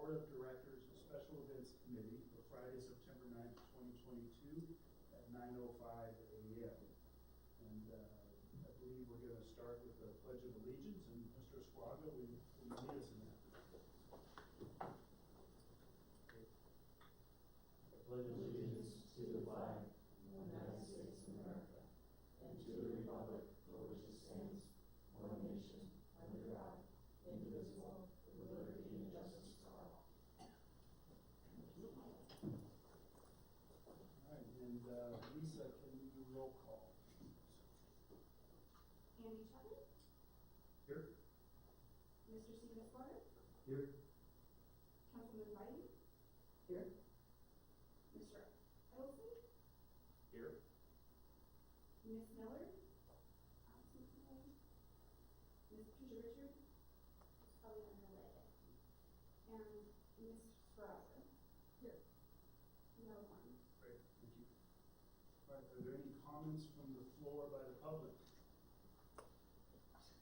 Board of Directors Special Events Committee for Friday, September 9th, 2022 at 9:05 a.m. And I believe we're going to start with the Pledge of Allegiance, and Mr. Esquaga will lead us in that. I pledge allegiance to the flag of the United States of America and to the republic for which it stands, one nation, under God, indivisible, with liberty and justice for all. All right, and Lisa, can you do roll call? Andy Chapman? Here. Mr. Stephen Esquarter? Here. Councilman Biden? Here. Mr. Edelson? Here. Ms. Miller? Absent today. Ms. Patricia Richard? Probably on her way. And Ms. Sparrow? Here. No one. Great, thank you. All right, are there any comments from the floor by the public?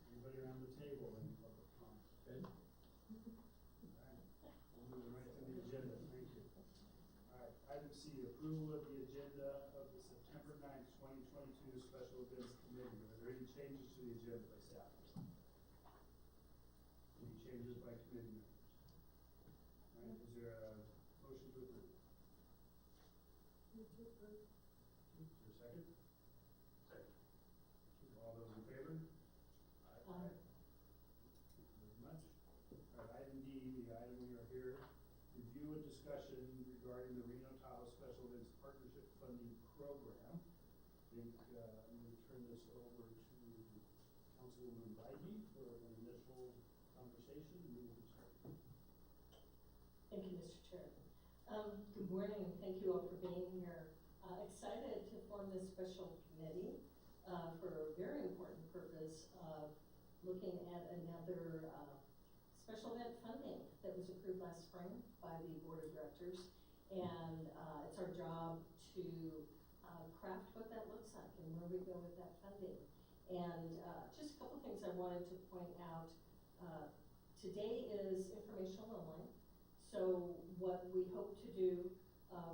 Anybody around the table, any public comments? Good? All right, we'll move right to the agenda, thank you. All right, item C, approval of the agenda of the September 9th, 2022 Special Events Committee. Are there any changes to the agenda by staff? Any changes by committee members? All right, is there a motion to approve? Move to approve. Is there a second? Second. All those in favor? Aye. Thank you very much. All right, item D, the item we are here, review and discussion regarding the Reno Tahoe Special Events Partnership Funding Program. I think I'm going to turn this over to Councilwoman Biden for an initial conversation, and then we can start. Thank you, Mr. Chair. Good morning. Thank you all for being here. Excited to form this special committee for a very important purpose of looking at another special event funding that was approved last spring by the Board of Directors. And it's our job to craft what that looks like and where we go with that funding. And just a couple things I wanted to point out. Today is informational only. So what we hope to do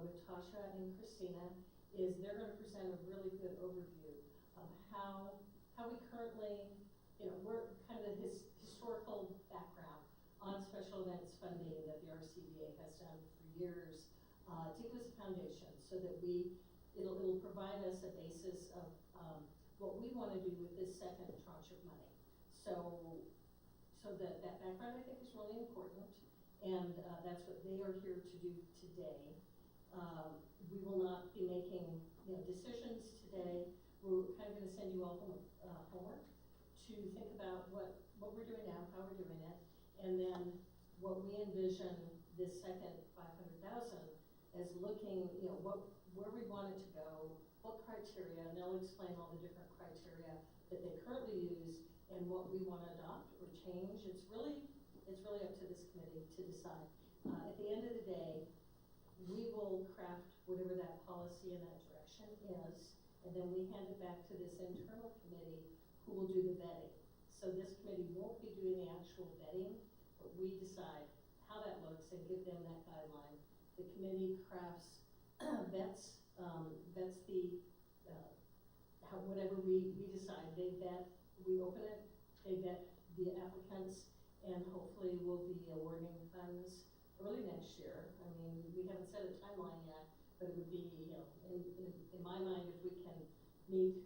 with Tasha and Christina is they're going to present a really good overview of how we currently, we're kind of the historical background on special events funding that the RSCVA has done for years to give us a foundation so that it'll provide us a basis of what we want to do with this second tranche of money. So that background I think is really important, and that's what they are here to do today. We will not be making decisions today. We're kind of going to send you all homework to think about what we're doing now, how we're doing it, and then what we envision this second $500,000 as looking, where we want it to go, what criteria, and they'll explain all the different criteria that they currently use and what we want to adopt or change. It's really up to this committee to decide. At the end of the day, we will craft whatever that policy and that direction is, and then we hand it back to this internal committee who will do the vetting. So this committee won't be doing the actual vetting, but we decide how that looks and give them that guideline. The committee crafts, vets whatever we decide. They vet, we open it, they vet the applicants, and hopefully we'll be awarding funds early next year. I mean, we haven't set a timeline yet, but it would be, in my mind, if we can meet,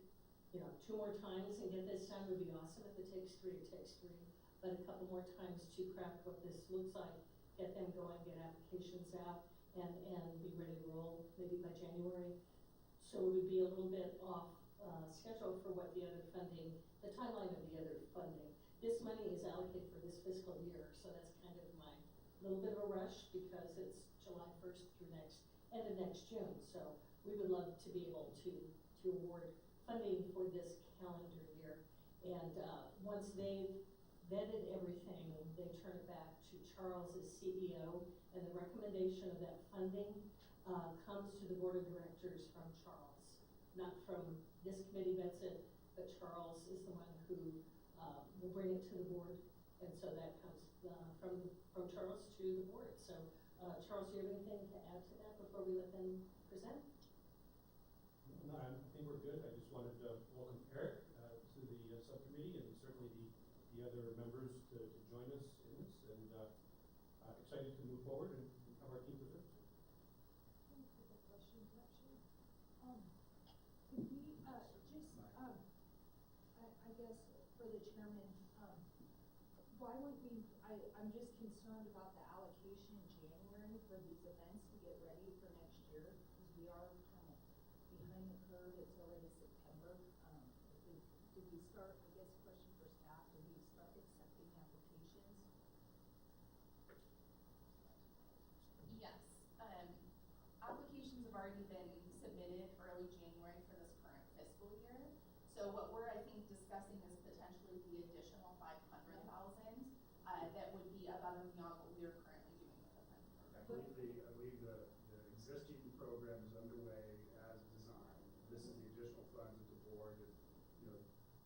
2 more times and get this done would be awesome. If it takes 3, it takes 3. But a couple more times to craft what this looks like, get them going, get applications out, and be ready to roll maybe by January. So it would be a little bit off schedule for what the other funding, the timeline of the other funding. This money is allocated for this fiscal year, so that's kind of my little bit of a rush because it's July 1st through end of next June. So we would love to be able to award funding for this calendar year. And once they've vetted everything, they turn it back to Charles as CEO, and the recommendation of that funding comes to the Board of Directors from Charles. Not from this committee vets it, but Charles is the one who will bring it to the board And so that comes from Charles to the board. So Charles, do you have anything to add to that before we let them present? No, I think we're good. I just wanted to welcome Eric to the subcommittee, and certainly the other members to join us in this, and excited to move forward and have our team present. I have a couple questions, actually. Could we, I guess, for the chairman, why wouldn't we, I'm just concerned about the allocation in January for these events to get ready for next year, because we are kind of behind the curve. It's already September. Do we start, I guess, question for staff, do we start accepting applications? Yes, applications have already been submitted early January for this current fiscal year. So what we're, I think, discussing is potentially the additional 500,000 that would be above and beyond what we are currently doing with the fund program. I believe the existing program is underway as designed. This is the additional funds that the board is,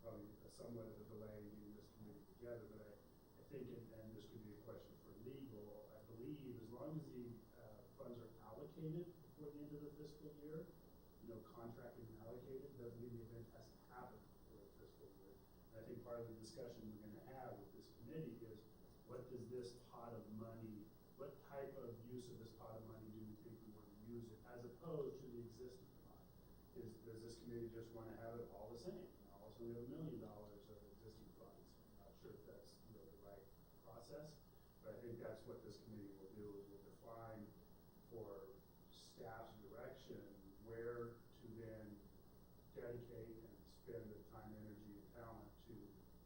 probably somewhat of a delay in getting this committee together, but I think, and this could be a question for legal, I believe as long as the funds are allocated before the end of the fiscal year, contracted and allocated, doesn't mean the event has to happen for the fiscal year. And I think part of the discussion we're going to have with this committee is what does this pot of money, what type of use of this pot of money do we think we want to use it, as opposed to the existing pot? Does this committee just want to have it all the same? Also, we have $1 million of existing funds. I'm not sure if that's the right process, but I think that's what this committee will do, is we'll define for staff's direction where to then dedicate and spend the time, energy, and talent to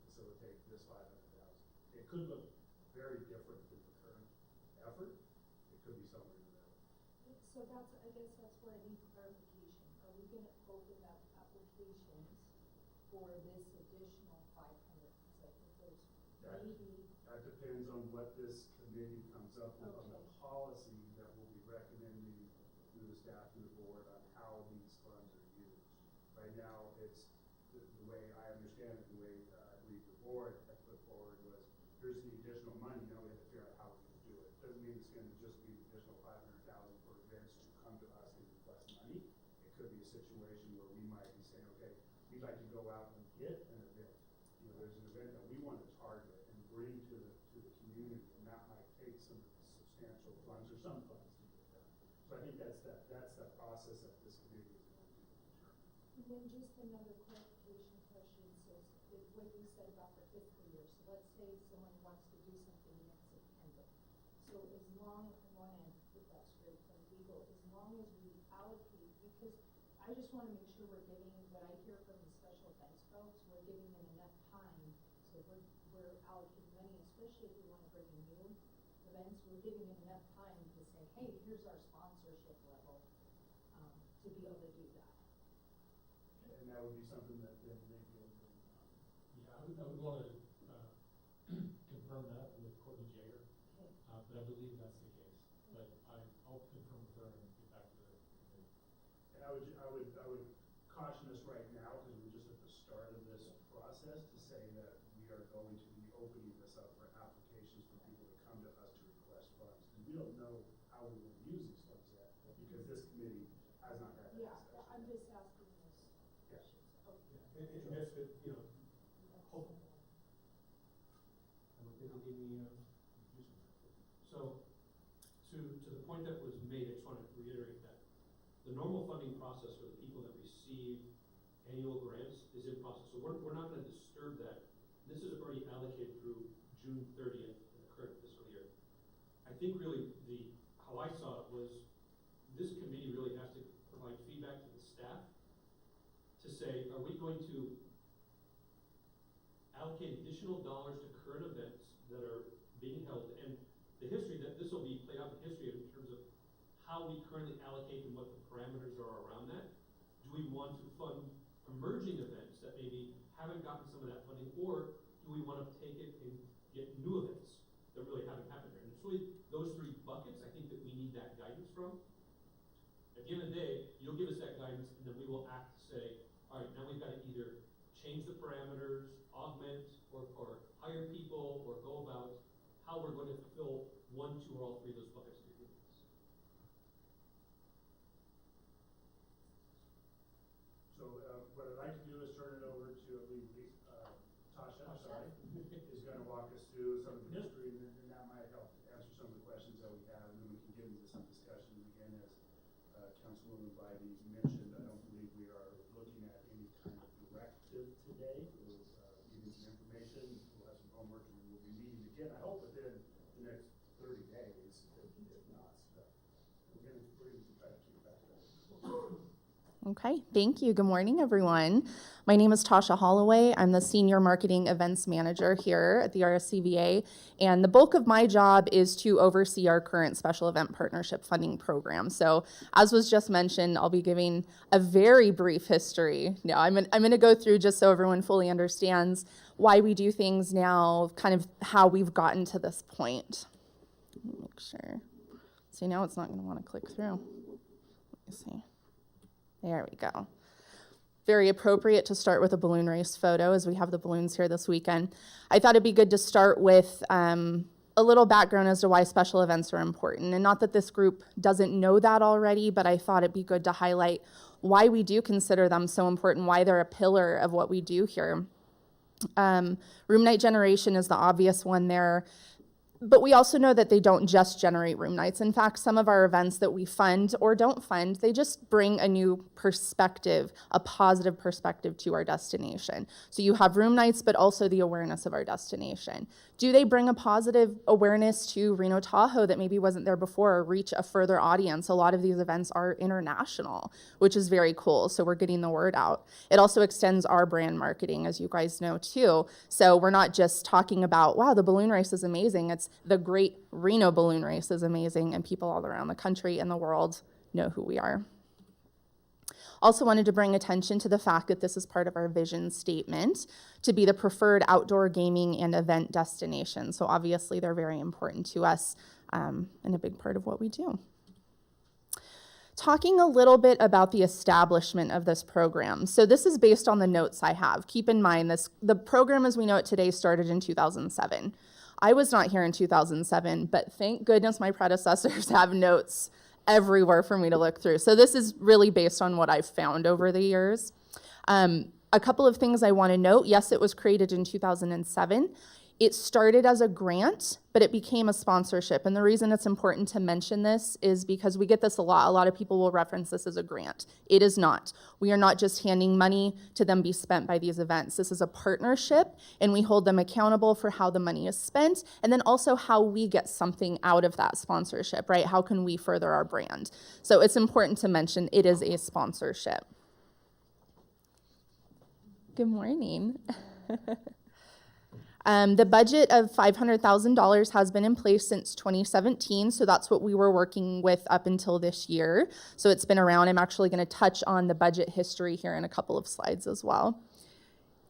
facilitate this 500,000. It could look very different than the current effort. It could be somewhere in the middle. So that's, I guess that's where I need clarification. Are we going to open up applications for this additional 500? Because I think there's maybe. That depends on what this committee comes up with on the Okay. policy that we'll be recommending to the staff and the board on how these funds are used. Right now, it's the way I understand it, the way I believe the board had put forward was, here's the additional money, now we have to figure out how we're going to do it. Doesn't mean it's going to just be additional 500,000 for events to come to us and request money. It could be a situation where we might be saying, okay, we'd like to go out and get an event. There's an event that we want to target and bring to the community, and that might take some substantial funds or some funds to get done. So I think that's the process that this committee is going to determine. And then just another clarification question. So what you said about the fiscal year. So let's say someone wants to do something next September. So as long, I want to get that straight from legal, as long as we allocate, because I just want to make sure we're giving, what I hear from the special events folks, we're giving them enough time. So we're allocating money, especially if we want to bring in new events, we're giving them enough time to say, hey, here's our sponsorship level, to be able to do that. And that would be something that then maybe will be, Yeah, I would want to confirm that with Courtney Jager, Okay. but I believe that's the case. But I'll confirm with her and get back to the committee. and I would caution us right now, because we're just at the start of this process, to say that we are going to be opening this up for applications for people to come to us to request funds. Because we don't know how we're going to use these funds yet, because this committee has not had that Yeah, discussion. I'm just asking this Yeah. questions. Okay. Yeah, and if it, hope. I don't think I'll need any juice on that. So, to the point that was made, I just want to reiterate that the normal funding process for the people that receive annual grants is in process. So we're not going to disturb that. This is already allocated through June 30th in the current fiscal year. I think really how I saw it was this committee really has to provide feedback to the staff to say, are we going to allocate additional dollars to current events that are being held, and the history that this will be played out in history in terms of how we currently allocate and what the parameters are around that. Do we want to fund emerging events that maybe haven't gotten some of that funding, or do we want to take it and get new events that really haven't happened there? And it's really those three buckets I think that we need that guidance from. At the end of the day, you'll give us that guidance, and then we will act to say, all right, now we've got to either change the parameters, augment, or hire people, or go how we're going to fulfill one, two, or all three of those buckets of agreements. So what I'd like to do is turn it over to, I believe, Tasha, sorry, is going to walk us through some of the history, and that might help answer some of the questions that we have, and then we can get into some discussion. Again, as Councilwoman Bybee mentioned, I don't believe we are looking at any kind of directive today. We'll give you some information, we'll have some homework, and we'll be meeting again, I hope, within the next 30 days, if not. So we're going to try to keep that going. Okay, thank you. Good morning, everyone. My name is Tasha Holloway. I'm the Senior Marketing Events Manager here at the RSCVA, and the bulk of my job is to oversee our current Special Event Partnership Funding Program. So, as was just mentioned, I'll be giving a very brief history. Now, I'm going to go through just so everyone fully understands why we do things now, kind of how we've gotten to this point. Let me make sure. See, now it's not going to want to click through. Let me see. There we go. Very appropriate to start with a balloon race photo, as we have the balloons here this weekend. I thought it'd be good to start with a little background as to why special events are important. And not that this group doesn't know that already, but I thought it'd be good to highlight why we do consider them so important, why they're a pillar of what we do here. Room night generation is the obvious one there. But we also know that they don't just generate room nights. In fact, some of our events that we fund or don't fund, they just bring a new perspective, a positive perspective to our destination. So you have room nights, but also the awareness of our destination. Do they bring a positive awareness to Reno Tahoe that maybe wasn't there before, or reach a further audience? A lot of these events are international, which is very cool. So we're getting the word out. It also extends our brand marketing, as you guys know too. So we're not just talking about, wow, the balloon race is amazing. It's the Great Reno Balloon Race is amazing, and people all around the country and the world know who we are. Also wanted to bring attention to the fact that this is part of our vision statement to be the preferred outdoor gaming and event destination. So obviously they're very important to us and a big part of what we do. Talking a little bit about the establishment of this program. So this is based on the notes I have. Keep in mind, the program as we know it today started in 2007. I was not here in 2007, but thank goodness my predecessors have notes everywhere for me to look through. So this is really based on what I've found over the years. A couple of things I want to note. Yes, it was created in 2007. It started as a grant, but it became a sponsorship. And the reason it's important to mention this is because we get this a lot. A lot of people will reference this as a grant. It is not. We are not just handing money to them be spent by these events. This is a partnership, and we hold them accountable for how the money is spent, and then also how we get something out of that sponsorship, right? How can we further our brand? So it's important to mention it is a sponsorship. Good morning. The budget of $500,000 has been in place since 2017, so that's what we were working with up until this year. So it's been around. I'm actually going to touch on the budget history here in a couple of slides as well.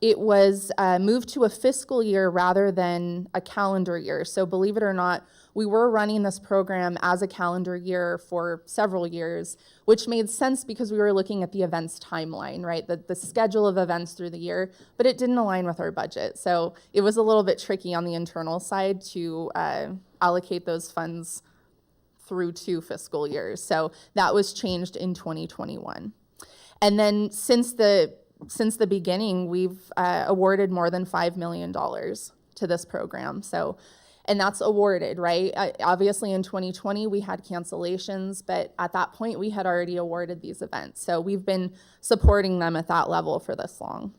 It was moved to a fiscal year rather than a calendar year. So believe it or not, we were running this program as a calendar year for several years, which made sense because we were looking at the events timeline, right? The schedule of events through the year, but it didn't align with our budget. So it was a little bit tricky on the internal side to allocate those funds through 2 fiscal years. So that was changed in 2021. And then since the beginning, we've awarded more than $5 million to this program. So, and that's awarded, right? Obviously in 2020, we had cancellations, but at that point, we had already awarded these events. So we've been supporting them at that level for this long.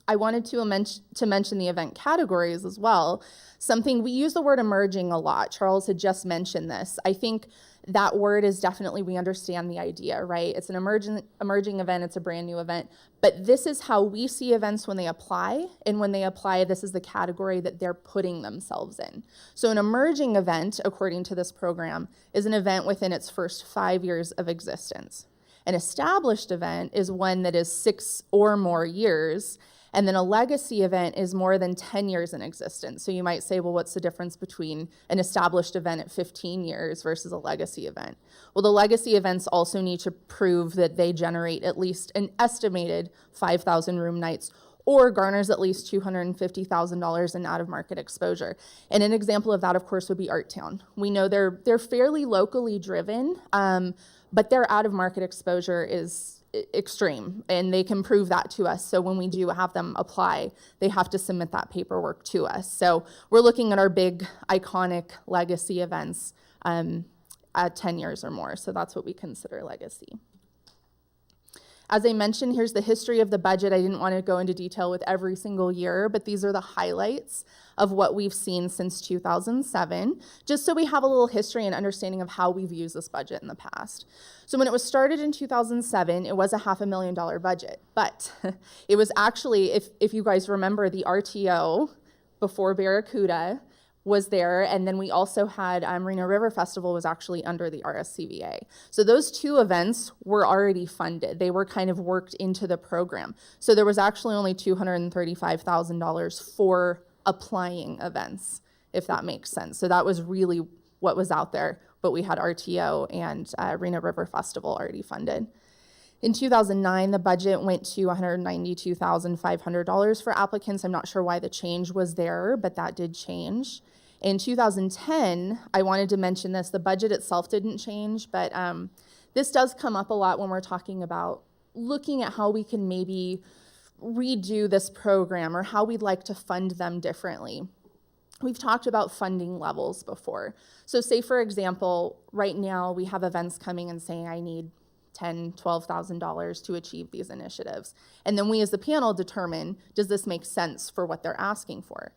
I wanted to mention the event categories as well. Something, we use the word emerging a lot. Charles had just mentioned this. I think that word is definitely, we understand the idea, right? It's an emerging event, it's a brand new event, but this is how we see events when they apply, and when they apply, this is the category that they're putting themselves in. So an emerging event, according to this program, is an event within its first 5 years of existence. An established event is one that is 6 or more years, and then a legacy event is more than 10 years in existence. So you might say, well, what's the difference between an established event at 15 years versus a legacy event? Well, the legacy events also need to prove that they generate at least an estimated 5,000 room nights or garners at least $250,000 in out-of-market exposure. And an example of that, of course, would be Art Town. We know they're fairly locally driven, but their out-of-market exposure is extreme, and they can prove that to us. So when we do have them apply, they have to submit that paperwork to us. So we're looking at our big, iconic legacy events at 10 years or more. So that's what we consider legacy. As I mentioned, here's the history of the budget. I didn't want to go into detail with every single year, but these are the highlights of what we've seen since 2007, just so we have a little history and understanding of how we've used this budget in the past. So when it was started in 2007, it was a $500,000 budget, but it was actually, if you guys remember, the RTO before Barracuda was there, and then we also had Reno River Festival was actually under the RSCVA. So those two events were already funded. They were kind of worked into the program. So there was actually only $235,000 for applying events, if that makes sense. So that was really what was out there, but we had RTO and Reno River Festival already funded. In 2009, the budget went to $192,500 for applicants. I'm not sure why the change was there, but that did change. In 2010, I wanted to mention this, the budget itself didn't change, but this does come up a lot when we're talking about looking at how we can maybe redo this program or how we'd like to fund them differently. We've talked about funding levels before. So say, for example, right now we have events coming and saying, I need $10,000, $12,000 to achieve these initiatives. And then we as the panel determine, does this make sense for what they're asking for?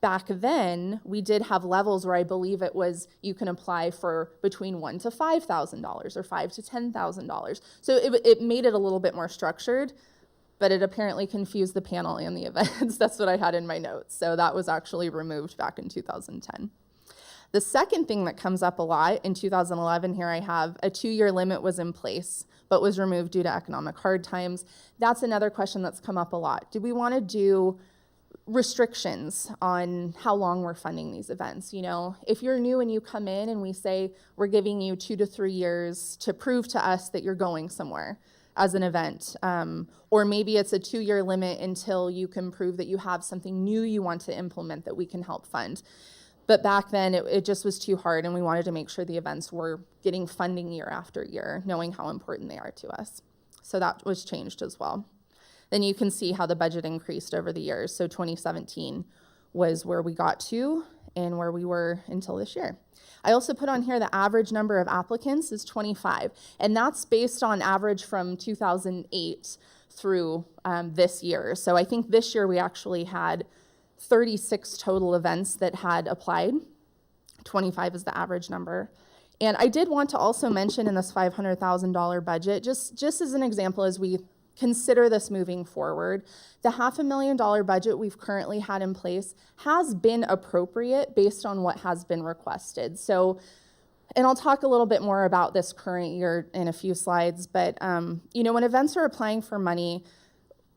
Back then, we did have levels where I believe it was you can apply for between $1,000 to $5,000 or $5,000 to $10,000. So it made it a little bit more structured, but it apparently confused the panel and the events. That's what I had in my notes. So that was actually removed back in 2010. The second thing that comes up a lot in 2011, here I have a 2-year limit was in place, but was removed due to economic hard times. That's another question that's come up a lot. Do we want to do restrictions on how long we're funding these events? You know, if you're new and you come in and we say we're giving you 2 to 3 years to prove to us that you're going somewhere as an event, or maybe it's a 2-year limit until you can prove that you have something new you want to implement that we can help fund. But back then it just was too hard, and we wanted to make sure the events were getting funding year after year, knowing how important they are to us. So that was changed as well. Then you can see how the budget increased over the years. So 2017 was where we got to and where we were until this year. I also put on here the average number of applicants is 25, and that's based on average from 2008 through this year. So I think this year we actually had 36 total events that had applied. 25 is the average number. And I did want to also mention in this $500,000 budget, just as an example as we consider this moving forward, the $500,000 budget we've currently had in place has been appropriate based on what has been requested. So, and I'll talk a little bit more about this current year in a few slides, but you know, when events are applying for money,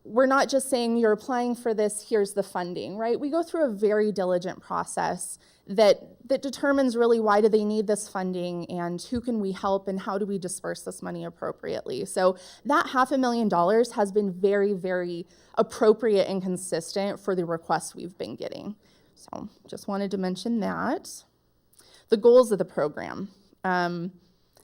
we're not just saying you're applying for this, here's the funding, right? We go through a very diligent process that determines really why do they need this funding and who can we help and how do we disperse this money appropriately. So that $500,000 has been very, very appropriate and consistent for the requests we've been getting. So just wanted to mention that. The goals of the program.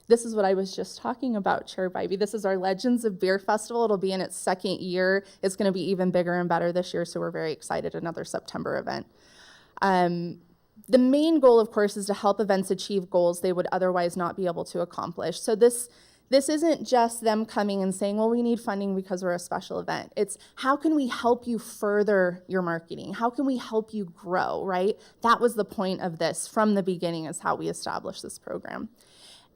This is what I was just talking about, Chair Bybee. This is our Legends of Beer Festival. It'll be in its 2nd year. It's going to be even bigger and better this year, so we're very excited. Another September event. The main goal, of course, is to help events achieve goals they would otherwise not be able to accomplish. So this isn't just them coming and saying, well, we need funding because we're a special event. It's how can we help you further your marketing? How can we help you grow, right? That was the point of this from the beginning, is how we established this program.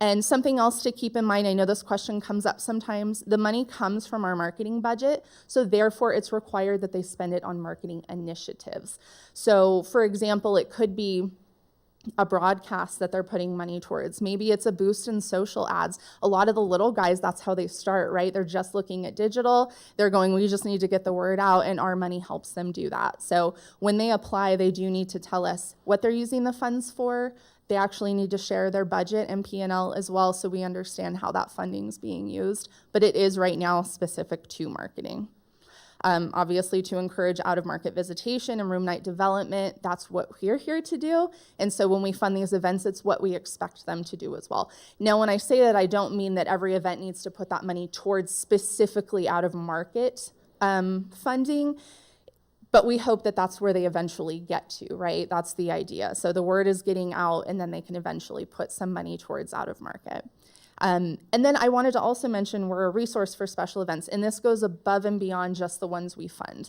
And something else to keep in mind, I know this question comes up sometimes, the money comes from our marketing budget, so therefore it's required that they spend it on marketing initiatives. So for example, it could be a broadcast that they're putting money towards. Maybe it's a boost in social ads. A lot of the little guys, that's how they start, right? They're just looking at digital. They're going, we just need to get the word out, and our money helps them do that. So when they apply, they do need to tell us what they're using the funds for. They actually need to share their budget and P&L as well, so we understand how that funding is being used. But it is right now specific to marketing. Obviously to encourage out-of-market visitation and room night development. That's what we're here to do. And so when we fund these events, it's what we expect them to do as well. Now, when I say that, I don't mean that every event needs to put that money towards specifically out-of-market funding, but we hope that that's where they eventually get to, right? That's the idea. So the word is getting out, and then they can eventually put some money towards out-of-market. And then I wanted to also mention we're a resource for special events, and this goes above and beyond just the ones we fund.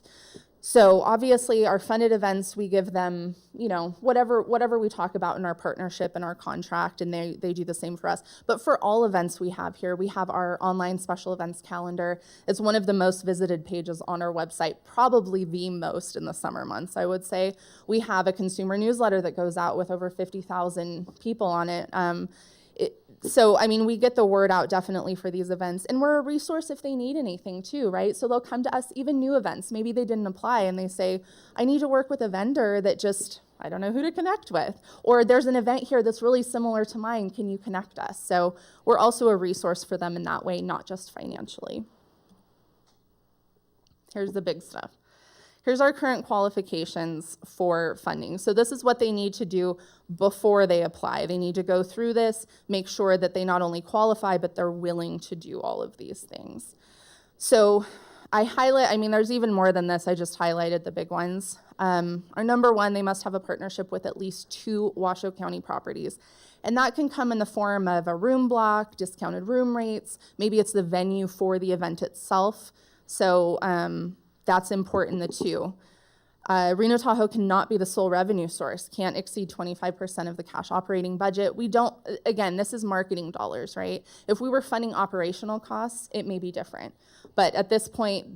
So obviously our funded events, we give them, you know, whatever we talk about in our partnership and our contract, and they do the same for us. But for all events we have here, we have our online special events calendar. It's one of the most visited pages on our website, probably the most in the summer months, I would say. We have a consumer newsletter that goes out with over 50,000 people on it. So, I mean, we get the word out definitely for these events, and we're a resource if they need anything too, right? So they'll come to us, even new events. Maybe they didn't apply and they say, I need to work with a vendor that just, I don't know who to connect with. Or there's an event here that's really similar to mine. Can you connect us? So we're also a resource for them in that way, not just financially. Here's the big stuff. Here's our current qualifications for funding. So this is what they need to do before they apply. They need to go through this, make sure that they not only qualify, but they're willing to do all of these things. So there's even more than this. I just highlighted the big ones. Our number one, they must have a partnership with at least 2 Washoe County properties. And that can come in the form of a room block, discounted room rates. Maybe it's the venue for the event itself. So, that's important, the 2. Reno Tahoe cannot be the sole revenue source, can't exceed 25% of the cash operating budget. We don't, again, this is marketing dollars, right? If we were funding operational costs, it may be different. But at this point,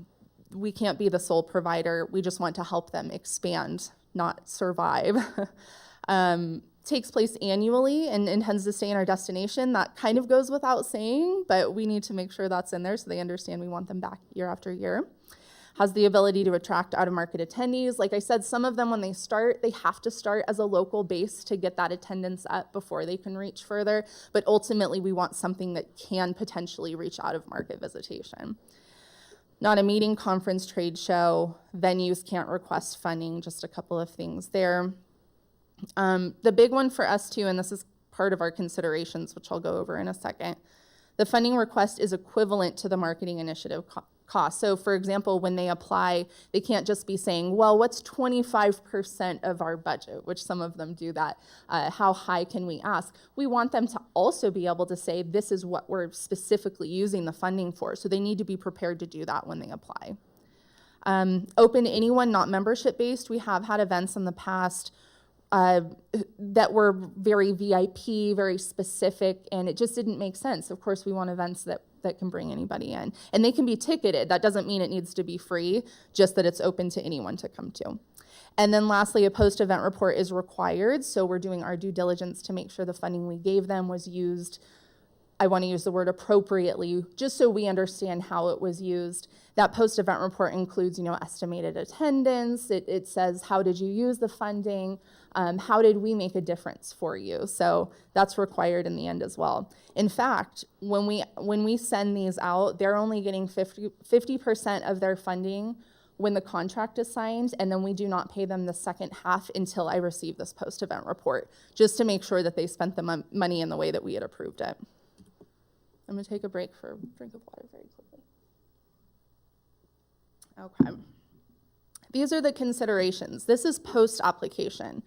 we can't be the sole provider. We just want to help them expand, not survive. Takes place annually and intends to stay in our destination. That kind of goes without saying, but we need to make sure that's in there so they understand we want them back year after year. Has the ability to attract out-of-market attendees. Like I said, some of them, when they start, they have to start as a local base to get that attendance up before they can reach further. But ultimately, we want something that can potentially reach out-of-market visitation. Not a meeting, conference, trade show. Venues can't request funding, just a couple of things there. The big one for us too, and this is part of our considerations, which I'll go over in a second, the funding request is equivalent to the marketing initiative cost. So for example, when they apply, they can't just be saying, well, what's 25% of our budget, which some of them do that. How high can we ask? We want them to also be able to say, this is what we're specifically using the funding for. So they need to be prepared to do that when they apply. Open to anyone, not membership-based. We have had events in the past that were very VIP, very specific, and it just didn't make sense. Of course, we want events that can bring anybody in. And they can be ticketed. That doesn't mean it needs to be free, just that it's open to anyone to come to. And then lastly, a post-event report is required. So we're doing our due diligence to make sure the funding we gave them was used, I want to use the word appropriately, just so we understand how it was used. That post-event report includes, estimated attendance. It says, how did you use the funding? How did we make a difference for you? So that's required in the end as well. In fact, when we send these out, they're only getting 50% of their funding when the contract is signed, and then we do not pay them the second half until I receive this post-event report, just to make sure that they spent the money in the way that we had approved it. I'm going to take a break for a drink of water very quickly. Okay. These are the considerations. This is post-application.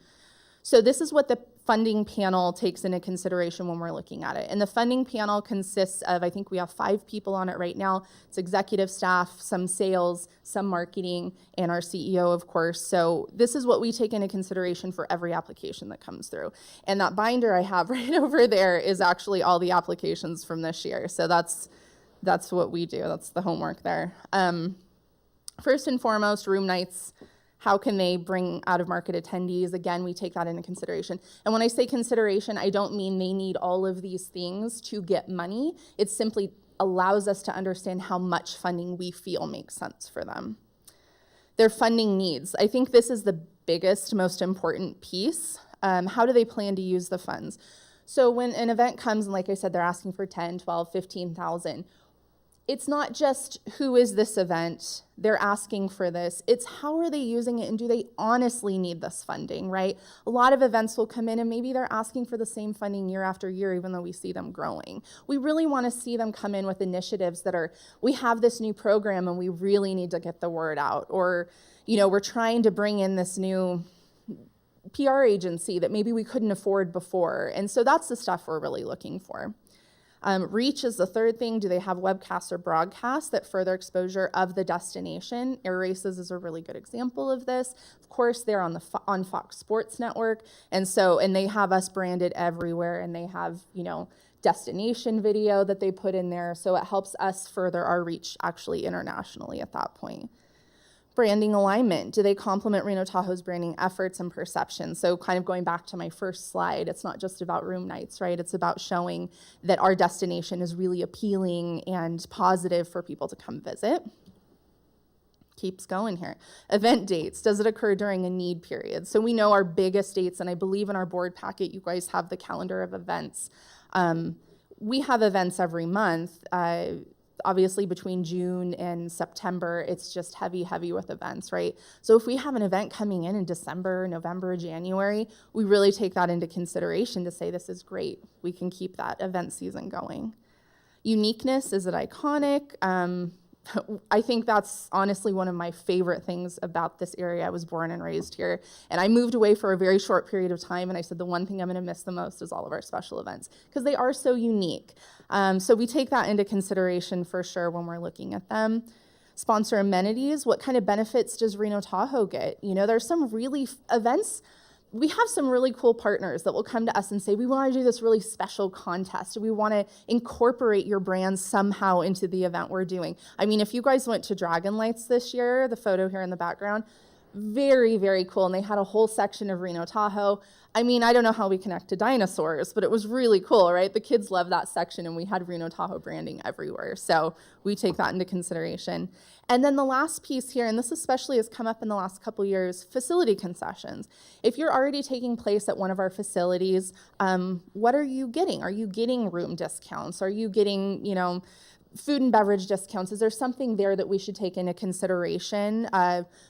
So this is what the funding panel takes into consideration when we're looking at it. And the funding panel consists of, I think we have 5 people on it right now. It's executive staff, some sales, some marketing, and our CEO, of course. So this is what we take into consideration for every application that comes through. And that binder I have right over there is actually all the applications from this year. So that's what we do. That's the homework there. First and foremost, room nights. How can they bring out-of-market attendees? Again, we take that into consideration. And when I say consideration, I don't mean they need all of these things to get money. It simply allows us to understand how much funding we feel makes sense for them. Their funding needs. I think this is the biggest, most important piece. How do they plan to use the funds? So when an event comes, and like I said, they're asking for 10, 12, 15,000, it's not just who is this event, they're asking for this, it's how are they using it and do they honestly need this funding, right? A lot of events will come in and maybe they're asking for the same funding year after year even though we see them growing. We really want to see them come in with initiatives that are, we have this new program and we really need to get the word out, or we're trying to bring in this new PR agency that maybe we couldn't afford before. And so that's the stuff we're really looking for. Reach is the third thing. Do they have webcasts or broadcasts that further exposure of the destination? Air Races is a really good example of this. Of course, they're on on Fox Sports Network, and they have us branded everywhere, and they have, destination video that they put in there, so it helps us further our reach actually internationally at that point. Branding alignment. Do they complement Reno Tahoe's branding efforts and perception? So kind of going back to my first slide, it's not just about room nights, right? It's about showing that our destination is really appealing and positive for people to come visit. Keeps going here. Event dates. Does it occur during a need period? So we know our biggest dates, and I believe in our board packet, you guys have the calendar of events. We have events every month. Obviously between June and September, it's just heavy with events, right? So if we have an event coming in December, November, January, we really take that into consideration to say this is great. We can keep that event season going. Uniqueness, is it iconic? I think that's honestly one of my favorite things about this area. I was born and raised here, and I moved away for a very short period of time, and I said the one thing I'm going to miss the most is all of our special events because they are so unique. So we take that into consideration for sure when we're looking at them. Sponsor amenities. What kind of benefits does Reno Tahoe get? There's some really events. We have some really cool partners that will come to us and say, we want to do this really special contest. We want to incorporate your brand somehow into the event we're doing. I mean, if you guys went to Dragon Lights this year, the photo here in the background, very, very cool. And they had a whole section of Reno Tahoe. I mean, I don't know how we connect to dinosaurs, but it was really cool, right? The kids love that section, and we had Reno Tahoe branding everywhere. So we take that into consideration. And then the last piece here, and this especially has come up in the last couple years, facility concessions. If you're already taking place at one of our facilities, what are you getting? Are you getting room discounts? Are you getting, food and beverage discounts? Is there something there that we should take into consideration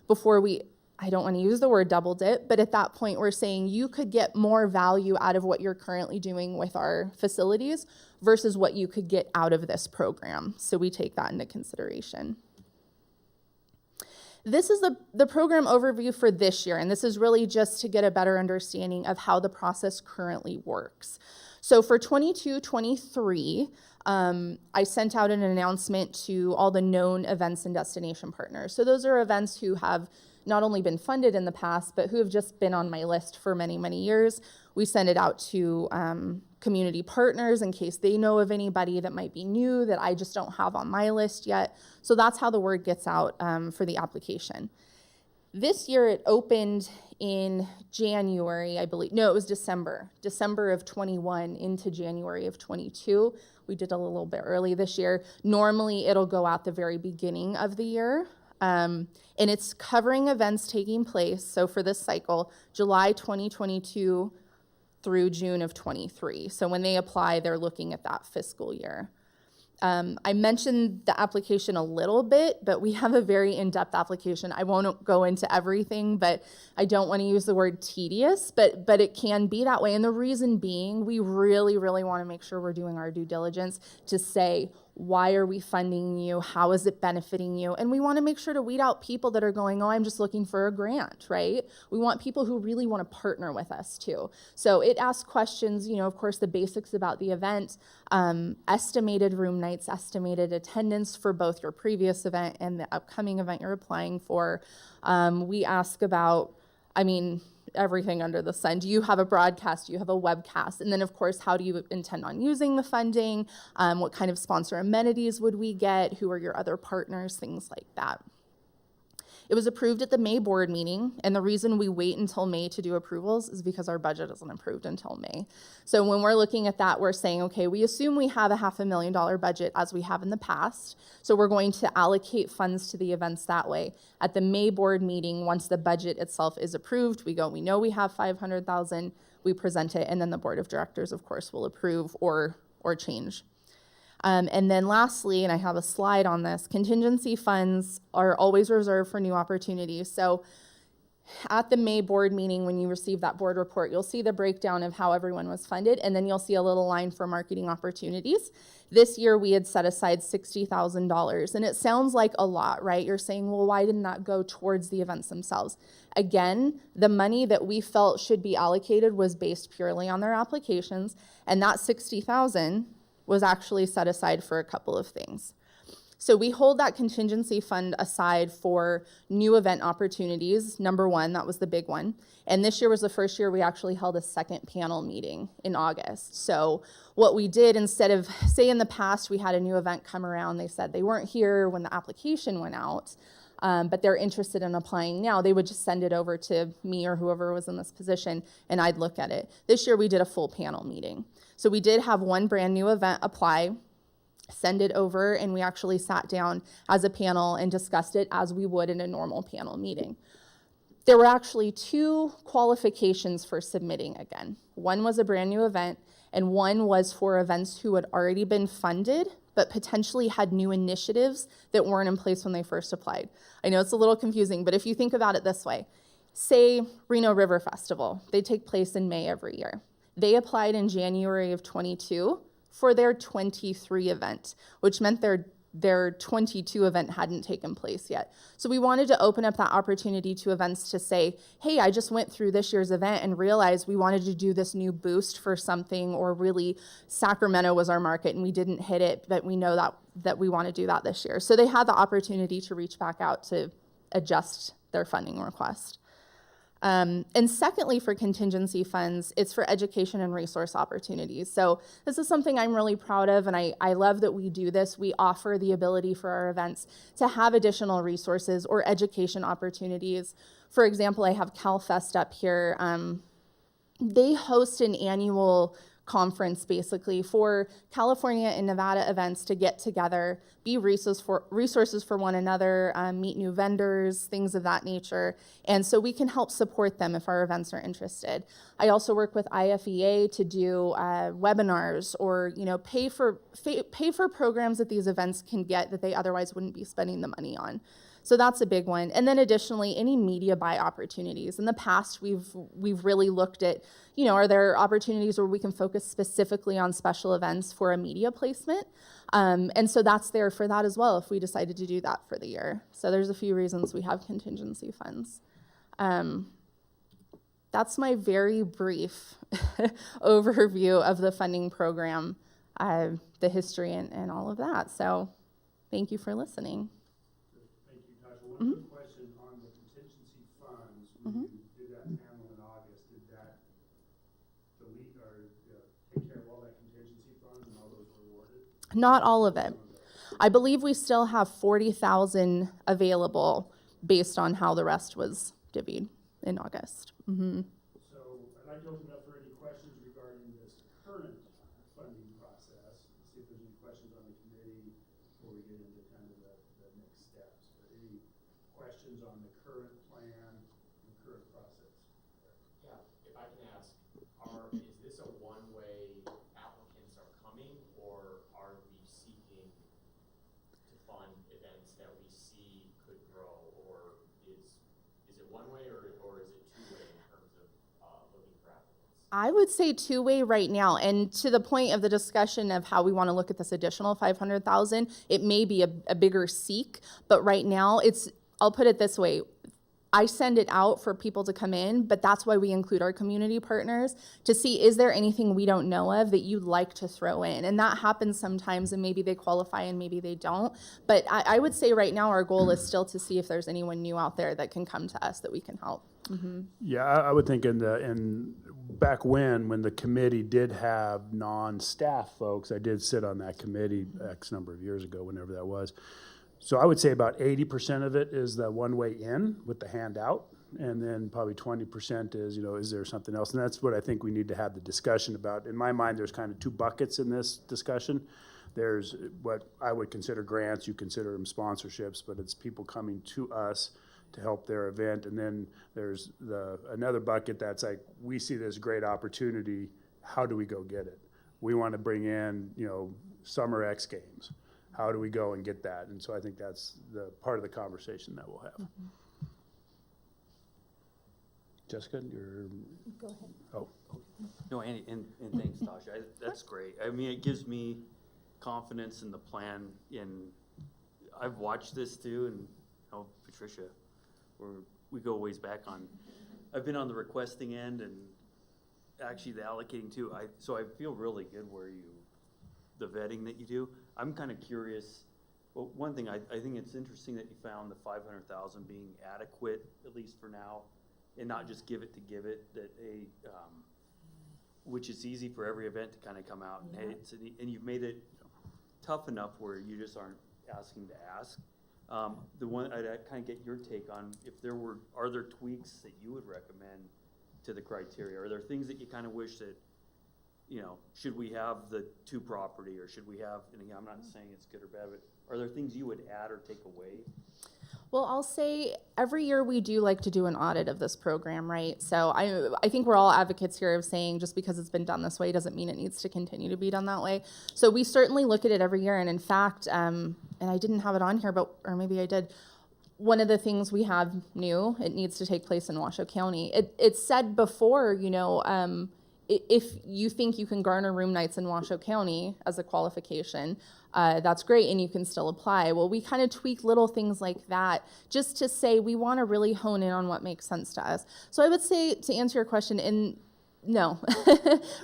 before we, I don't want to use the word double dip, but at that point we're saying you could get more value out of what you're currently doing with our facilities versus what you could get out of this program. So we take that into consideration. This is the program overview for this year, and this is really just to get a better understanding of how the process currently works. So for 22-23, I sent out an announcement to all the known events and destination partners. So those are events who have not only been funded in the past, but who have just been on my list for many, many years. We send it out to community partners in case they know of anybody that might be new that I just don't have on my list yet. So that's how the word gets out for the application. This year it opened in January, I believe. No, it was December of 21 into January of 22. We did a little bit early this year. Normally it'll go out the very beginning of the year. And it's covering events taking place. So for this cycle, July 2022 through June of 23. So when they apply, they're looking at that fiscal year. I mentioned the application a little bit, but we have a very in-depth application. I won't go into everything, but I don't want to use the word tedious, but it can be that way. And the reason being, we really, really want to make sure we're doing our due diligence to say, why are we funding you? How is it benefiting you? And we want to make sure to weed out people that are going, oh, I'm just looking for a grant, right? We want people who really want to partner with us too. So it asks questions, of course, the basics about the event, estimated room nights, estimated attendance for both your previous event and the upcoming event you're applying for. We ask about, everything under the sun. Do you have a broadcast? Do you have a webcast? And then, of course, how do you intend on using the funding? What kind of sponsor amenities would we get? Who are your other partners? Things like that. It was approved at the May board meeting, and the reason we wait until May to do approvals is because our budget isn't approved until May. So when we're looking at that, we're saying, okay, we assume we have a $500,000 budget as we have in the past, so we're going to allocate funds to the events that way. At the May board meeting, once the budget itself is approved, we know we have $500,000, we present it, and then the board of directors, of course, will approve or change. And then lastly, and I have a slide on this, contingency funds are always reserved for new opportunities. So at the May board meeting, when you receive that board report, you'll see the breakdown of how everyone was funded, and then you'll see a little line for marketing opportunities. This year, we had set aside $60,000, and it sounds like a lot, right? You're saying, well, why didn't that go towards the events themselves? Again, the money that we felt should be allocated was based purely on their applications, and that $60,000 was actually set aside for a couple of things. So we hold that contingency fund aside for new event opportunities. Number one, that was the big one. And this year was the first year we actually held a second panel meeting in August. So what we did, instead of, say in the past we had a new event come around, they said they weren't here when the application went out, but they're interested in applying now, they would just send it over to me or whoever was in this position, and I'd look at it. This year we did a full panel meeting. So we did have one brand new event apply, send it over, and we actually sat down as a panel and discussed it as we would in a normal panel meeting. There were actually two qualifications for submitting again. One was a brand new event, and one was for events who had already been funded, but potentially had new initiatives that weren't in place when they first applied. I know it's a little confusing, but if you think about it this way, say Reno River Festival, they take place in May every year. They applied in January of 22 for their 23 event, which meant their 22 event hadn't taken place yet. So we wanted to open up that opportunity to events to say, hey, I just went through this year's event and realized we wanted to do this new boost for something, or really Sacramento was our market and we didn't hit it, but we know that we want to do that this year. So they had the opportunity to reach back out to adjust their funding request. And secondly, for contingency funds, it's for education and resource opportunities. So this is something I'm really proud of, and I love that we do this. We offer the ability for our events to have additional resources or education opportunities. For example, I have CalFest up here. They host an annual conference basically for California and Nevada events to get together, be resources for one another, meet new vendors, things of that nature. And so we can help support them if our events are interested. I also work with IFEA to do webinars, or pay for programs that these events can get that they otherwise wouldn't be spending the money on. So that's a big one. And then additionally, any media buy opportunities. In the past, we've really looked at, are there opportunities where we can focus specifically on special events for a media placement? And so that's there for that as well if we decided to do that for the year. So there's a few reasons we have contingency funds. That's my very brief overview of the funding program, the history and all of that. So thank you for listening. One quick question on the contingency funds. When you did that panel in August, did that delete or take care of all that contingency funds and all those were awarded? Not all of it. I believe we still have 40,000 available based on how the rest was divvied in August. Mm-hmm. So I'd like to open up for any questions regarding this current funding process. See if there's any questions on the committee before we get into kind of the next steps. But any questions on the current plan and current process? Yeah, if I can ask, is this a one-way applicants are coming, or are we seeking to fund events that we see could grow, or is it one way or is it two-way in terms of looking for applicants? I would say two-way right now. And to the point of the discussion of how we want to look at this additional 500,000, it may be a bigger seek, but right now I'll put it this way. I send it out for people to come in, but that's why we include our community partners to see, is there anything we don't know of that you'd like to throw in? And that happens sometimes, and maybe they qualify and maybe they don't. But I would say right now our goal is still to see if there's anyone new out there that can come to us that we can help. Mm-hmm. Yeah, I would think back when the committee did have non-staff folks, I did sit on that committee X number of years ago, whenever that was. So I would say about 80% of it is the one-way in with the handout, and then probably 20% is, is there something else? And that's what I think we need to have the discussion about. In my mind, there's kind of two buckets in this discussion. There's what I would consider grants, you consider them sponsorships, but it's people coming to us to help their event. And then there's another bucket that's like, we see this great opportunity, how do we go get it? We want to bring in, Summer X Games. How do we go and get that? And so I think that's the part of the conversation that we'll have. Jessica, you're, Go ahead. oh, No, and thanks, Tasha. That's great. I mean, it gives me confidence in the plan. I've watched this too, and Patricia, we go ways back on. I've been on the requesting end and actually the allocating too. So I feel really good the vetting that you do. I'm kind of curious. Well, one thing I think it's interesting that you found the 500,000 being adequate, at least for now, and not just give it to give it. Which is easy for every event to kind of come out and hey, and you've made it tough enough where you just aren't asking to ask. The one I'd kind of get your take on if are there tweaks that you would recommend to the criteria? Are there things that you kind of wish that, should we have the 2 property or should we have, and again, I'm not saying it's good or bad, but are there things you would add or take away? Well, I'll say every year we do like to do an audit of this program, right? So I think we're all advocates here of saying just because it's been done this way doesn't mean it needs to continue to be done that way. So we certainly look at it every year. And in fact, and I didn't have it on here, or maybe I did, one of the things we have new, it needs to take place in Washoe County. It said before, if you think you can garner room nights in Washoe County as a qualification, that's great, and you can still apply. Well, we kind of tweak little things like that just to say we want to really hone in on what makes sense to us. So I would say, to answer your question, no.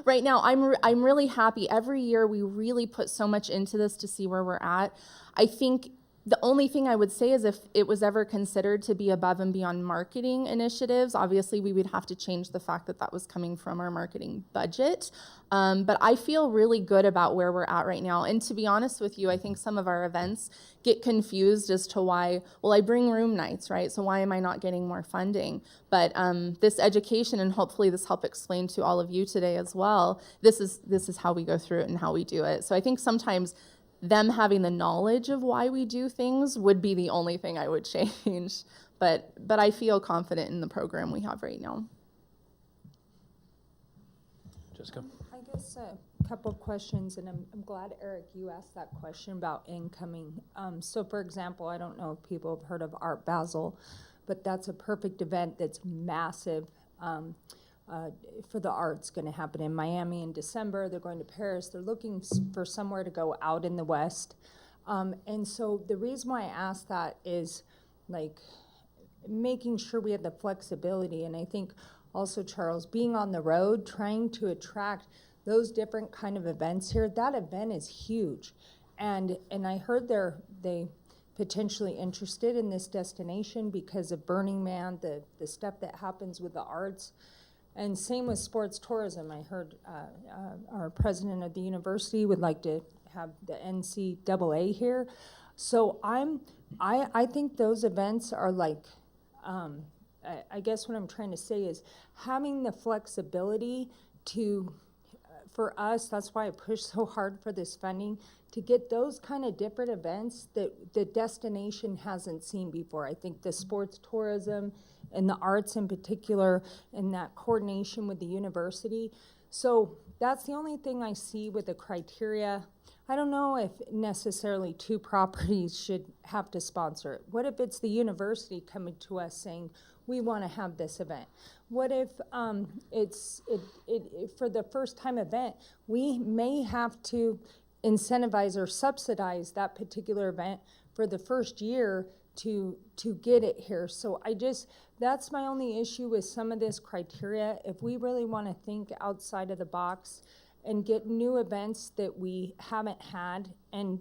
Right now, I'm really happy. Every year, we really put so much into this to see where we're at. I think the only thing I would say is if it was ever considered to be above and beyond marketing initiatives, obviously we would have to change the fact that that was coming from our marketing budget. But I feel really good about where we're at right now. And to be honest with you, I think some of our events get confused as to why, well, I bring room nights, right? So why am I not getting more funding? But this education, and hopefully this helped explain to all of you today as well, this is how we go through it and how we do it. So I think sometimes them having the knowledge of why we do things would be the only thing I would change. But I feel confident in the program we have right now. Jessica? I guess a couple of questions, and I'm glad, Eric, you asked that question about incoming. So for example, I don't know if people have heard of Art Basel, but that's a perfect event that's massive. For the arts, going to happen in Miami in December. They're going to Paris. They're looking for somewhere to go out in the West. And so the reason why I ask that is like making sure we have the flexibility. And I think also, Charles, being on the road, trying to attract those different kind of events here, that event is huge. And I heard they potentially interested in this destination because of Burning Man, the stuff that happens with the arts. And same with sports tourism. I heard our president of the university would like to have the NCAA here. So I think those events are like, I guess what I'm trying to say is having the flexibility to, for us, that's why I push so hard for this funding, to get those kind of different events that the destination hasn't seen before. I think the sports tourism and the arts in particular, and that coordination with the university. So that's the only thing I see with the criteria. I don't know if necessarily 2 properties should have to sponsor it. What if it's the university coming to us saying, we want to have this event? What if it's for the first time event, we may have to incentivize or subsidize that particular event for the first year to get it here. So that's my only issue with some of this criteria. If we really want to think outside of the box and get new events that we haven't had, and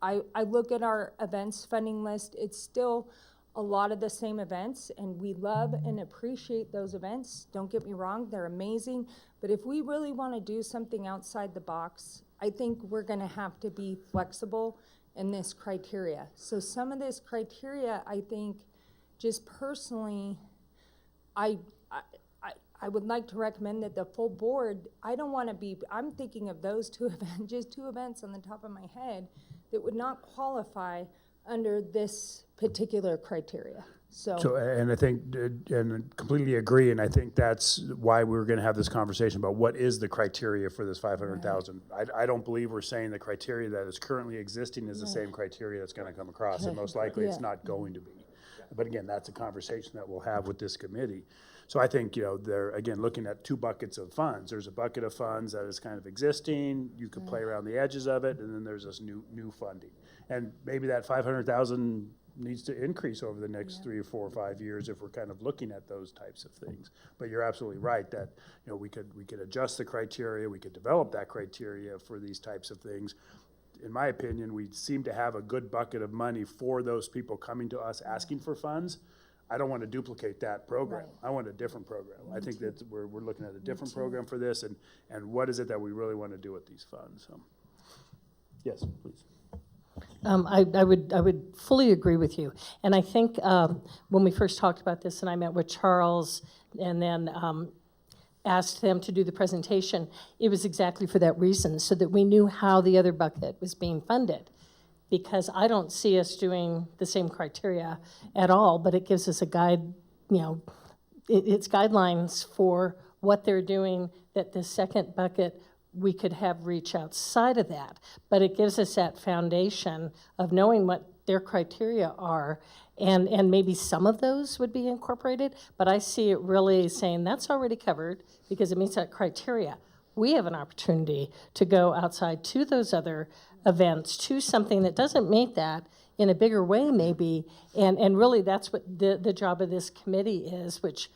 I look at our events funding list, it's still a lot of the same events, and we love and appreciate those events. Don't get me wrong, they're amazing. But if we really want to do something outside the box, I think we're going to have to be flexible in this criteria. So some of this criteria, I think, just personally, I would like to recommend that the full board, I'm thinking of those 2 events, just 2 events on the top of my head that would not qualify under this particular criteria. So, and I think, and completely agree, and I think that's why we were gonna have this conversation about what is the criteria for this 500,000. I don't believe we're saying the criteria that is currently existing is the same criteria that's gonna come across, and most likely it's not going to be. But again, that's a conversation that we'll have with this committee. So I think, they're, again, looking at two buckets of funds. There's a bucket of funds that is kind of existing, you could play around the edges of it, and then there's this new funding. And maybe that 500,000 needs to increase over the next 3 or 4 or 5 years if we're kind of looking at those types of things. But you're absolutely right that, we could adjust the criteria, we could develop that criteria for these types of things. In my opinion, we seem to have a good bucket of money for those people coming to us asking for funds. I don't want to duplicate that program. I want a different program. I think that we're looking at a different program for this, and what is it that we really want to do with these funds? So, yes, please. I would fully agree with you. And I think when we first talked about this and I met with Charles and then asked them to do the presentation, it was exactly for that reason, so that we knew how the other bucket was being funded. Because I don't see us doing the same criteria at all, but it gives us a guide, it's guidelines for what they're doing, that the second bucket we could have reach outside of that. But it gives us that foundation of knowing what their criteria are, and maybe some of those would be incorporated, but I see it really saying that's already covered because it meets that criteria. We have an opportunity to go outside to those other events, to something that doesn't meet that in a bigger way maybe, and really that's what the job of this committee is, which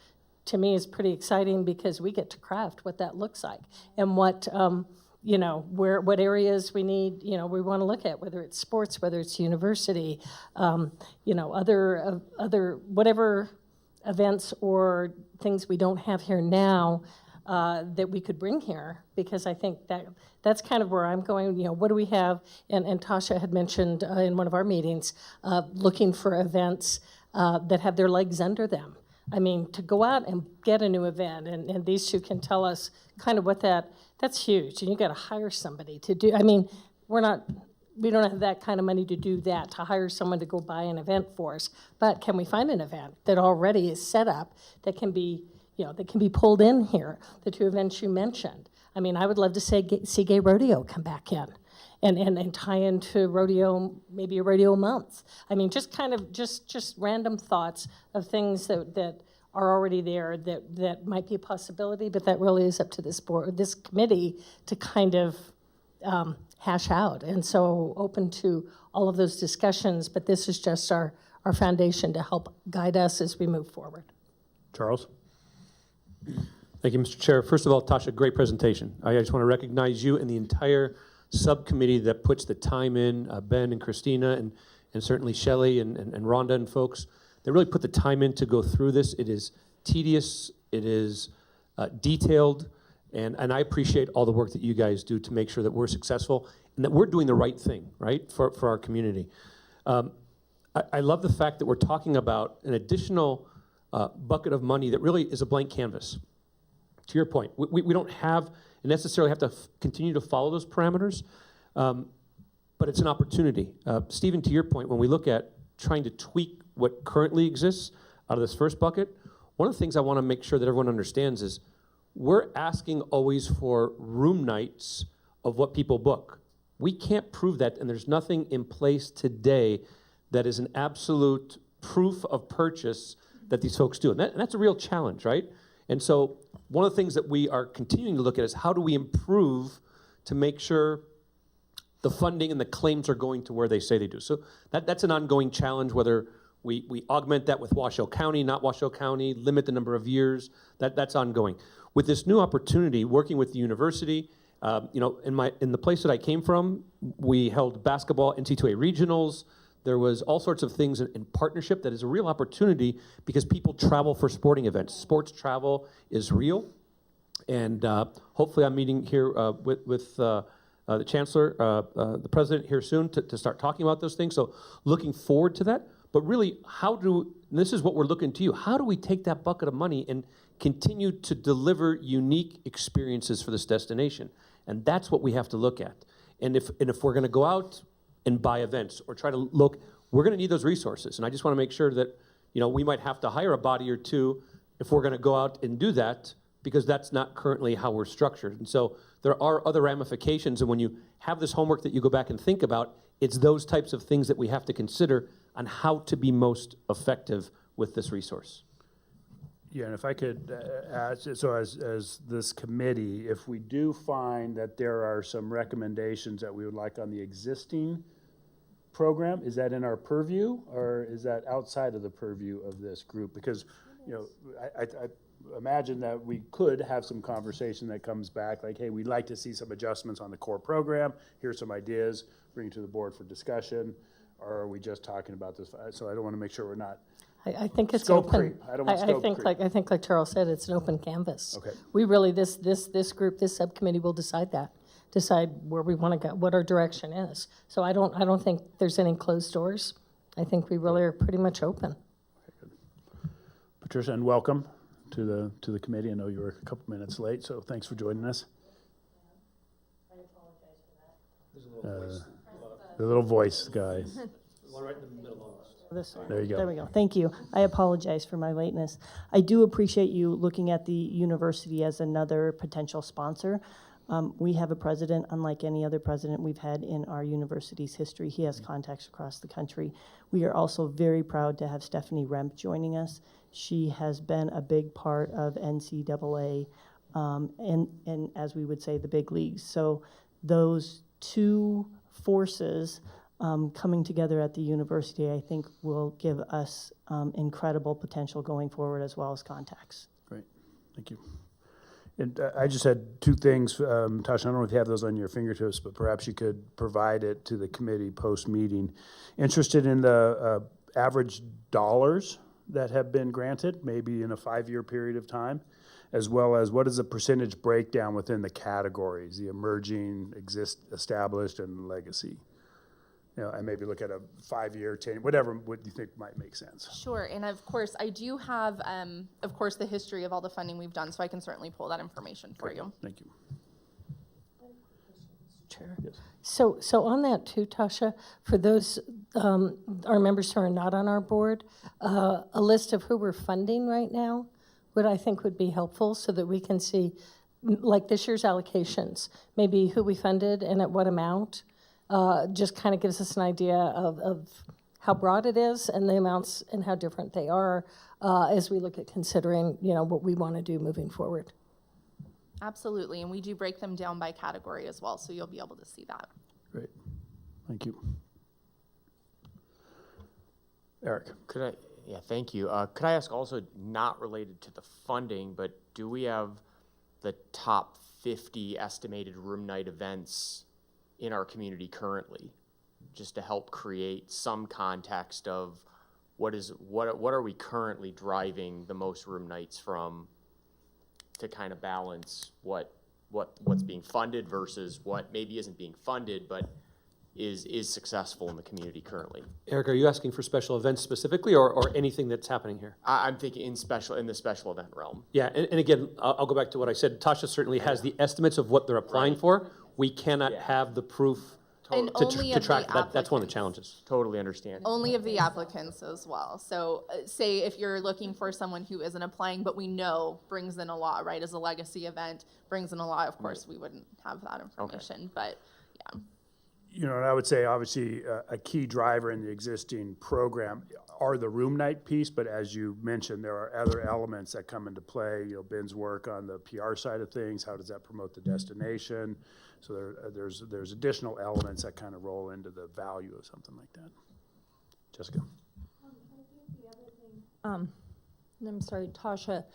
to me is pretty exciting because we get to craft what that looks like and what what areas we need, we want to look at, whether it's sports, whether it's university, other whatever events or things we don't have here now that we could bring here, because I think that's kind of where I'm going. What do we have? And Tasha had mentioned in one of our meetings, looking for events that have their legs under them. I mean, to go out and get a new event, and these two can tell us kind of what that's huge, and you got to hire somebody to do. I mean, we don't have that kind of money to do that, to hire someone to go buy an event for us. But can we find an event that already is set up that can be pulled in here? The two events you mentioned. I mean, I would love to see gay rodeo come back in and tie into rodeo, maybe a rodeo month. I mean, just kind of just random thoughts of things that are already there that might be a possibility, but that really is up to this board, this committee to kind of hash out. And so open to all of those discussions, but this is just our foundation to help guide us as we move forward. Charles? Thank you, Mr. Chair. First of all, Tasha, great presentation. I just want to recognize you and the entire subcommittee that puts the time in, Ben and Christina and certainly Shelley and Rhonda and folks that really put the time in to go through this. It is tedious, it is detailed, and I appreciate all the work that you guys do to make sure that we're successful and that we're doing the right thing, right, for our community. I love the fact that we're talking about an additional bucket of money that really is a blank canvas. To your point, we don't necessarily have to continue to follow those parameters, but it's an opportunity. Stephen, to your point, when we look at trying to tweak what currently exists out of this first bucket, one of the things I want to make sure that everyone understands is we're asking always for room nights of what people book. We can't prove that, and there's nothing in place today that is an absolute proof of purchase that these folks do. And that's a real challenge, right? And so one of the things that we are continuing to look at is how do we improve to make sure the funding and the claims are going to where they say they do. So that's an ongoing challenge, whether we augment that with Washoe County, not Washoe County, limit the number of years, that's ongoing. With this new opportunity, working with the university, in the place that I came from, we held basketball NC2A regionals. There was all sorts of things in partnership that is a real opportunity because people travel for sporting events. Sports travel is real. And hopefully I'm meeting here with the chancellor, the president here soon to start talking about those things. So looking forward to that. But really, and this is what we're looking to you, how do we take that bucket of money and continue to deliver unique experiences for this destination? And that's what we have to look at. And if we're gonna go out and buy events or try to look, we're gonna need those resources. And I just wanna make sure that You know, we might have to hire a body or two if we're gonna go out and do that, because that's not currently how we're structured. And so there are other ramifications, and when you have this homework that you go back and think about, it's those types of things that we have to consider on how to be most effective with this resource. Yeah, and if I could add, so as this committee, if we do find that there are some recommendations that we would like on the existing program, is that in our purview, or is that outside of the purview of this group? Because, you know, I imagine that we could have some conversation that comes back, like, hey, we'd like to see some adjustments on the core program, here's some ideas, bring it to the board for discussion, or are we just talking about this? So I don't want to make sure we're not I think it's scope open. creep. I don't want scope creep. I think like Charles said, it's an open canvas. Okay. We really, this group, this subcommittee will decide where we want to go, what our direction is. So I don't think there's any closed doors. I think we really are pretty much open. Patricia, and welcome to the committee. I know you were a couple minutes late, so thanks for joining us. I apologize for that. The little voice, guys. One right in the middle almost. This one. There you go. There we go. Thank you. I apologize for my lateness. I do appreciate you looking at the university as another potential sponsor. We have a president, unlike any other president we've had in our university's history. He has contacts across the country. We are also very proud to have Stephanie Remp joining us. She has been a big part of NCAA and as we would say, the big leagues. So those two forces coming together at the university, I think, will give us incredible potential going forward, as well as contacts. Great, thank you. And I just had two things, Tasha, I don't know if you have those on your fingertips, but perhaps you could provide it to the committee post-meeting. Interested in the average dollars that have been granted, maybe in a 5-year period of time, as well as what is the percentage breakdown within the categories, the emerging, established, and legacy? You know, and maybe look at a 5-year, 10, whatever, what you think might make sense. Sure, and of course, I do have, of course, the history of all the funding we've done, so I can certainly pull that information for you. Thank you. Chair. Yes. So on that too, Tasha, for those, our members who are not on our board, a list of who we're funding right now, what I think would be helpful so that we can see, like this year's allocations, maybe who we funded and at what amount. Just kind of gives us an idea of how broad it is and the amounts and how different they are as we look at considering, you know, what we want to do moving forward. Absolutely, and we do break them down by category as well, so you'll be able to see that. Great, thank you. Eric. Yeah, thank you. Could I ask also, not related to the funding, but do we have the top 50 estimated room night events in our community currently, just to help create some context of what are we currently driving the most room nights from, to kind of balance what's being funded versus what maybe isn't being funded but is successful in the community currently. Eric, are you asking for special events specifically, or anything that's happening here? I'm thinking in the special event realm. Yeah, and again, I'll go back to what I said. Tasha certainly has the estimates of what they're applying for. We cannot have the proof And only to of track the that. That's one of the applicants. challenges. Totally understand. Only of the applicants as well. So say if you're looking for someone who isn't applying, but we know brings in a lot, right, as a legacy event, brings in a lot, of course, we wouldn't have that information, but yeah. You know, and I would say obviously a key driver in the existing program are the room night piece, but as you mentioned, there are other elements that come into play. You know, Ben's work on the PR side of things, how does that promote the destination? So there's additional elements that kind of roll into the value of something like that. Jessica. I think the other thing, I'm sorry, Tasha,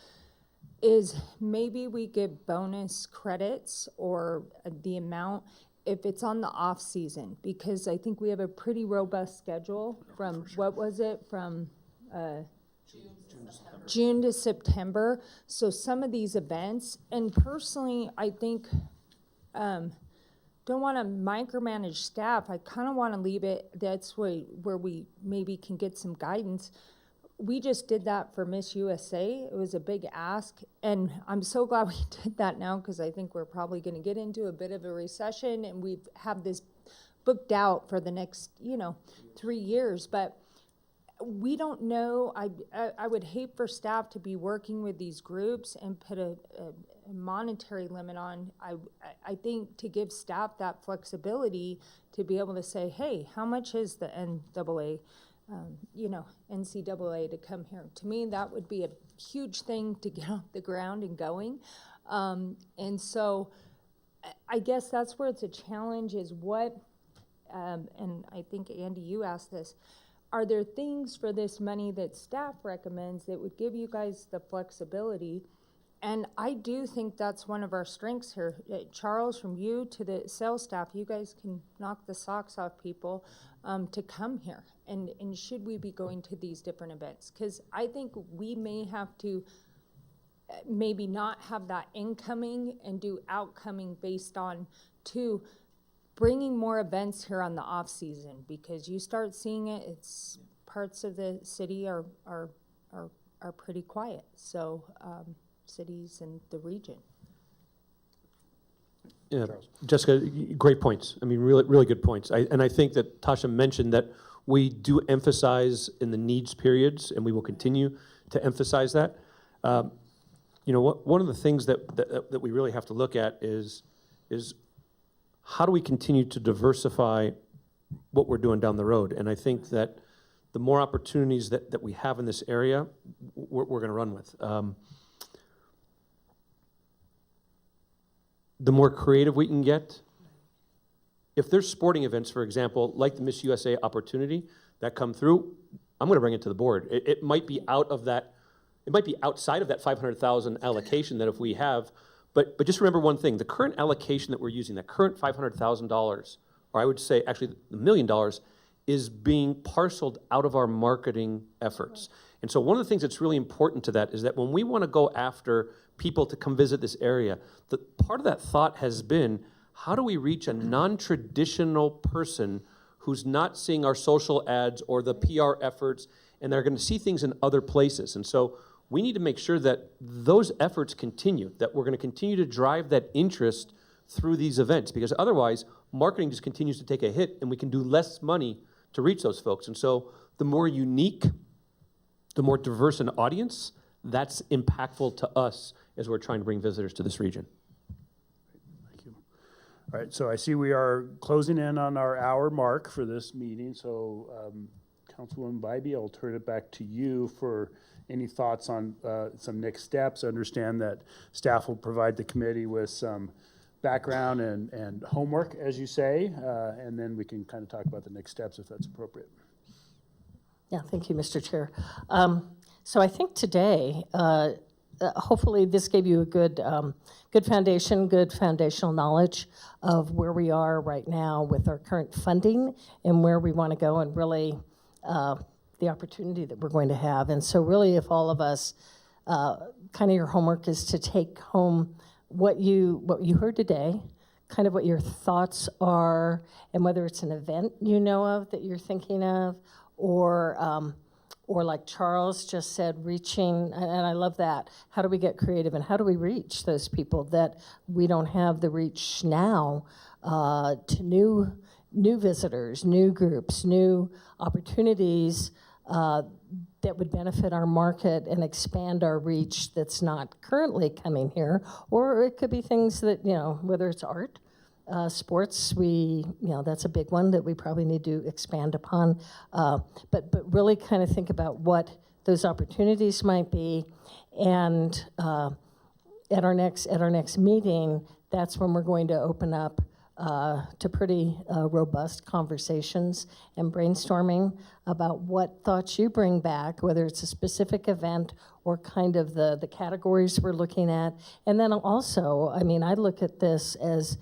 is maybe we give bonus credits or the amount if it's on the off season, because I think we have a pretty robust schedule from, what was it, from June to September. So some of these events, and personally, I think, don't want to micromanage staff. I kind of want to leave it, that's where we maybe can get some guidance. We just did that for Miss USA. It was a big ask, and I'm so glad we did that now, because I think we're probably going to get into a bit of a recession, and we have this booked out for the next, 3 years. But we don't know, I would hate for staff to be working with these groups and put a monetary limit on. I think to give staff that flexibility to be able to say, hey, how much is the NCAA, NCAA to come here? To me, that would be a huge thing to get off the ground and going. And so I guess that's where it's a challenge is what, and I think Andy, you asked this, are there things for this money that staff recommends that would give you guys the flexibility? And I do think that's one of our strengths here. Charles, from you to the sales staff, you guys can knock the socks off people to come here. And should we be going to these different events? Because I think we may have to maybe not have that incoming and do outcoming based on bringing more events here on the off season, because you start seeing it, it's parts of the city are pretty quiet. So cities and the region. Yeah, Jessica, great points. I mean, really, really good points. And I think that Tasha mentioned that we do emphasize in the needs periods, and we will continue to emphasize that. One of the things that we really have to look at is how do we continue to diversify what we're doing down the road? And I think that the more opportunities that we have in this area, we're going to run with. The more creative we can get. If there's sporting events, for example, like the Miss USA opportunity that come through, I'm going to bring it to the board. It might be out of that. It might be outside of that 500,000 allocation that if we have. But just remember one thing, the current allocation that we're using, that current $500,000, or I would say actually the $1 million, is being parceled out of our marketing efforts. And so one of the things that's really important to that is that when we want to go after people to come visit this area, part of that thought has been, how do we reach a non-traditional person who's not seeing our social ads or the PR efforts, and they're going to see things in other places? And so we need to make sure that those efforts continue, that we're going to continue to drive that interest through these events, because otherwise marketing just continues to take a hit and we can do less money to reach those folks. And so the more unique, the more diverse an audience, that's impactful to us as we're trying to bring visitors to this region. Thank you. All right, so I see we are closing in on our hour mark for this meeting. So Councilwoman Bybee, I'll turn it back to you for any thoughts on some next steps. I understand that staff will provide the committee with some background and homework, as you say, and then we can kind of talk about the next steps if that's appropriate. Yeah, thank you, Mr. Chair. So I think today, hopefully this gave you a good foundation, good foundational knowledge of where we are right now with our current funding and where we want to go, and really the opportunity that we're going to have. And so really, if all of us, kind of your homework is to take home what you heard today, kind of what your thoughts are, and whether it's an event you know of that you're thinking of, or like Charles just said, reaching, and I love that. How do we get creative, and how do we reach those people that we don't have the reach now to new visitors, new groups, new opportunities that would benefit our market and expand our reach that's not currently coming here? Or it could be things that, whether it's art, sports, that's a big one that we probably need to expand upon. But really kind of think about what those opportunities might be. And at our next meeting, that's when we're going to open up to pretty robust conversations and brainstorming about what thoughts you bring back, whether it's a specific event or kind of the categories we're looking at. And then also, I look at this as,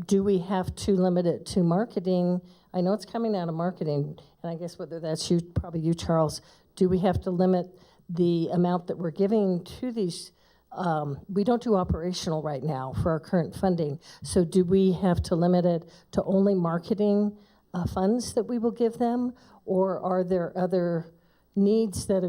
do we have to limit it to marketing? I know it's coming out of marketing, and I guess whether that's you, probably you, Charles, do we have to limit the amount that we're giving to these? We don't do operational right now for our current funding. So do we have to limit it to only marketing funds that we will give them? Or are there other needs that,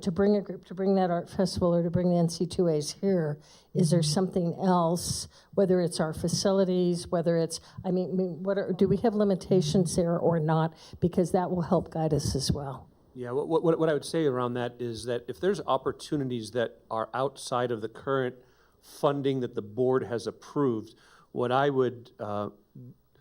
to bring a group, to bring that art festival or to bring the NC2As here? Is there something else, whether it's our facilities, whether it's, do we have limitations there or not? Because that will help guide us as well. Yeah, what I would say around that is that if there's opportunities that are outside of the current funding that the board has approved, what I would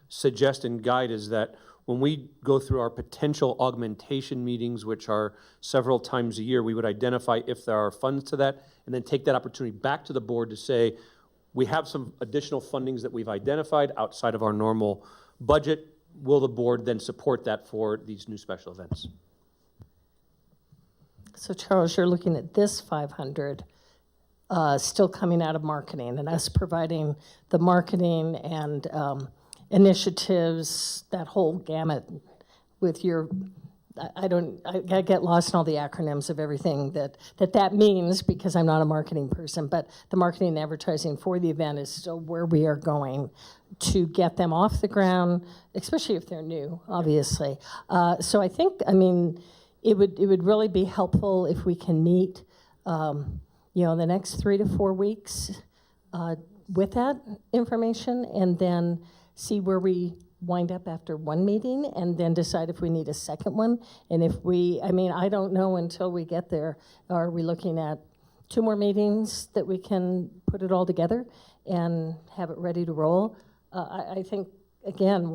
suggest and guide is that when we go through our potential augmentation meetings, which are several times a year, we would identify if there are funds to that, and then take that opportunity back to the board to say, we have some additional fundings that we've identified outside of our normal budget. Will the board then support that for these new special events? So Charles, you're looking at this 500 still coming out of marketing and us providing the marketing and initiatives, that whole gamut with your, I get lost in all the acronyms of everything that means because I'm not a marketing person, but the marketing and advertising for the event is still where we are going to get them off the ground, especially if they're new, obviously. So I think, I mean, it would really be helpful if we can meet, the next 3 to 4 weeks with that information, and then see where we wind up after one meeting, and then decide if we need a second one. And if I don't know until we get there, are we looking at 2 more meetings that we can put it all together and have it ready to roll? I think, again,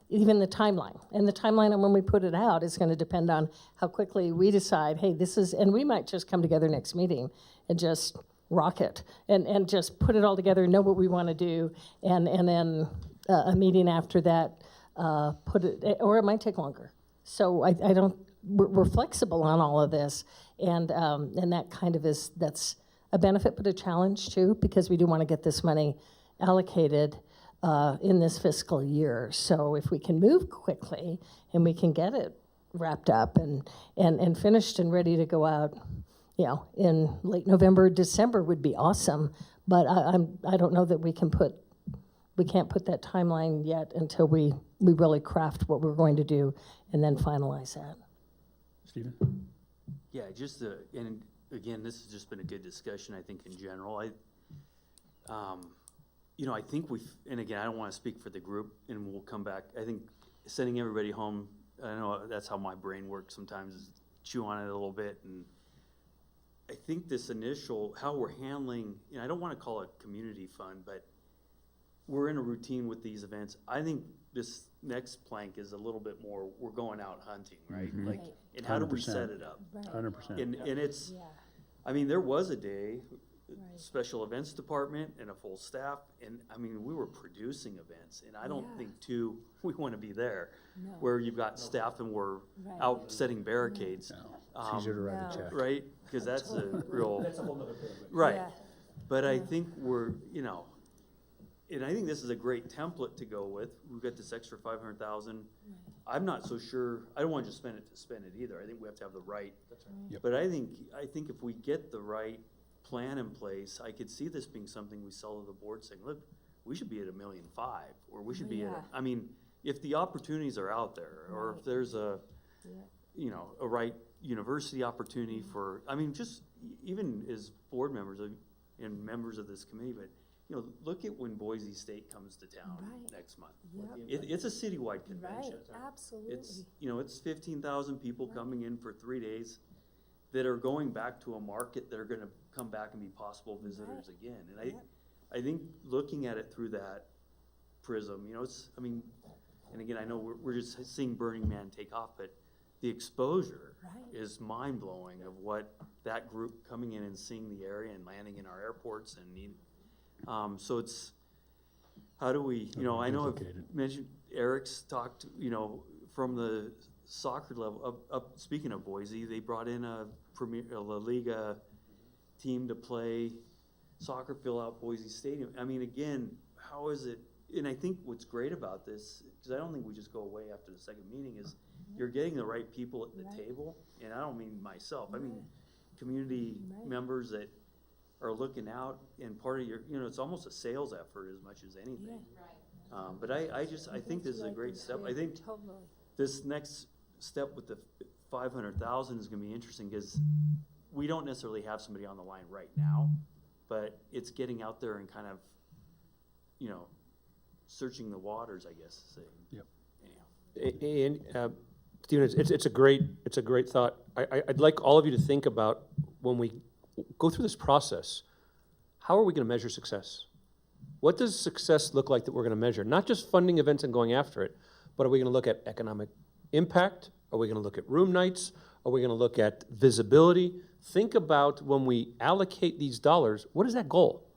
even the timeline. And the timeline on when we put it out is going to depend on how quickly we decide, hey, and we might just come together next meeting and just rock it and just put it all together, know what we want to do, and then a meeting after that, or it might take longer. So we're flexible on all of this, and that kind of that's a benefit but a challenge too, because we do want to get this money allocated in this fiscal year. So if we can move quickly and we can get it wrapped up and finished and ready to go out, in late November, December would be awesome. But I don't know that we can't put that timeline yet until we really craft what we're going to do and then finalize that. Stephen? Yeah, and again, this has just been a good discussion, I think, in general. I think and again, I don't want to speak for the group, and we'll come back. I think sending everybody home, I know that's how my brain works sometimes, is chew on it a little bit. And I think this how we're handling, I don't want to call it community fund, but we're in a routine with these events. I think this next plank is a little bit more, we're going out hunting, right? Mhm. Like, and how do we set it up? 100%. And it's, there was a day, special events department and a full staff, and we were producing events, and I don't think we want to be there, where you've got staff and we're out setting barricades. It's easier to write a check. Right, because that's a real. That's a whole nother thing. Right, but I think we're, and I think this is a great template to go with. We've got this extra 500,000. I'm not so sure, I don't want to just spend it either. I think we have to have the right. That's right. Yep. But I think if we get the right plan in place, I could see this being something we sell to the board saying, look, we should be at $1.5 million, or we should be at, if the opportunities are out there, or if there's a right university opportunity for, just even as board members and members of this committee, but look at when Boise State comes to town next month. It's a citywide convention. Absolutely. It's 15,000 people coming in for 3 days that are going back to a market that are going to come back and be possible visitors again. And I think looking at it through that prism, and again, I know we're just seeing Burning Man take off, but the exposure is mind-blowing of what that group coming in and seeing the area and landing in our airports and so it's, how do we, I know I've mentioned, Eric's talked, from the soccer level, up speaking of Boise, they brought in a La Liga team to play soccer, fill out Boise Stadium. Again, how is it, and I think what's great about this, because I don't think we just go away after the second meeting, is you're getting the right people at the table, and I don't mean myself, I mean community members that are looking out, and part of your, it's almost a sales effort as much as anything. But I think this is a great step. I think this next step with the 500,000 is going to be interesting, because we don't necessarily have somebody on the line right now, but it's getting out there and kind of, searching the waters, I guess. And Stephen, it's a great thought. I'd like all of you to think about, when we go through this process, how are we gonna measure success? What does success look like that we're gonna measure? Not just funding events and going after it, but are we gonna look at economic impact? Are we gonna look at room nights? Are we gonna look at visibility? Think about, when we allocate these dollars, what is that goal?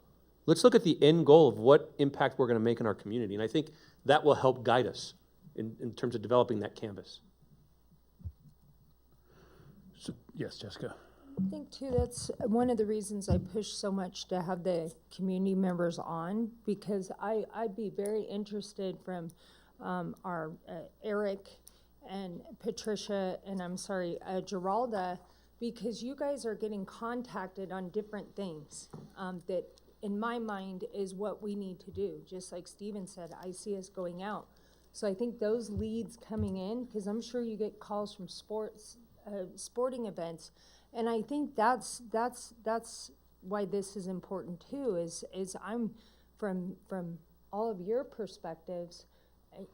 Let's look at the end goal of what impact we're gonna make in our community. And I think that will help guide us in terms of developing that canvas. So, yes, Jessica. I think too, that's one of the reasons I push so much to have the community members on, because I'd be very interested from our Eric and Patricia, and I'm sorry, Geralda, because you guys are getting contacted on different things that in my mind is what we need to do. Just like Stephen said, I see us going out. So I think those leads coming in, because I'm sure you get calls from sporting events, and I think that's why this is important too. Is I'm from all of your perspectives.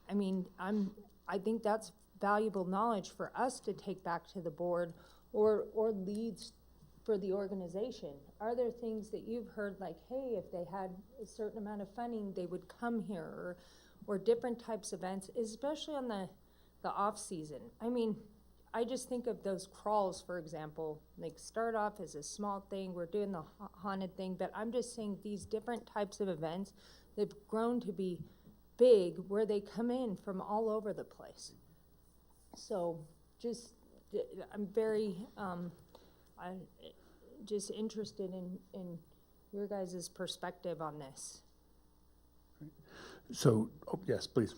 I think that's valuable knowledge for us to take back to the board, or leads for the organization. Are there things that you've heard, like, hey, if they had a certain amount of funding, they would come here, or different types of events, especially on the off season? I mean, I just think of those crawls, for example. Like, start off as a small thing, we're doing the haunted thing, but I'm just saying these different types of events, they've grown to be big, where they come in from all over the place. So just, I'm very, I'm just interested in your guys' perspective on this. So, yes, please.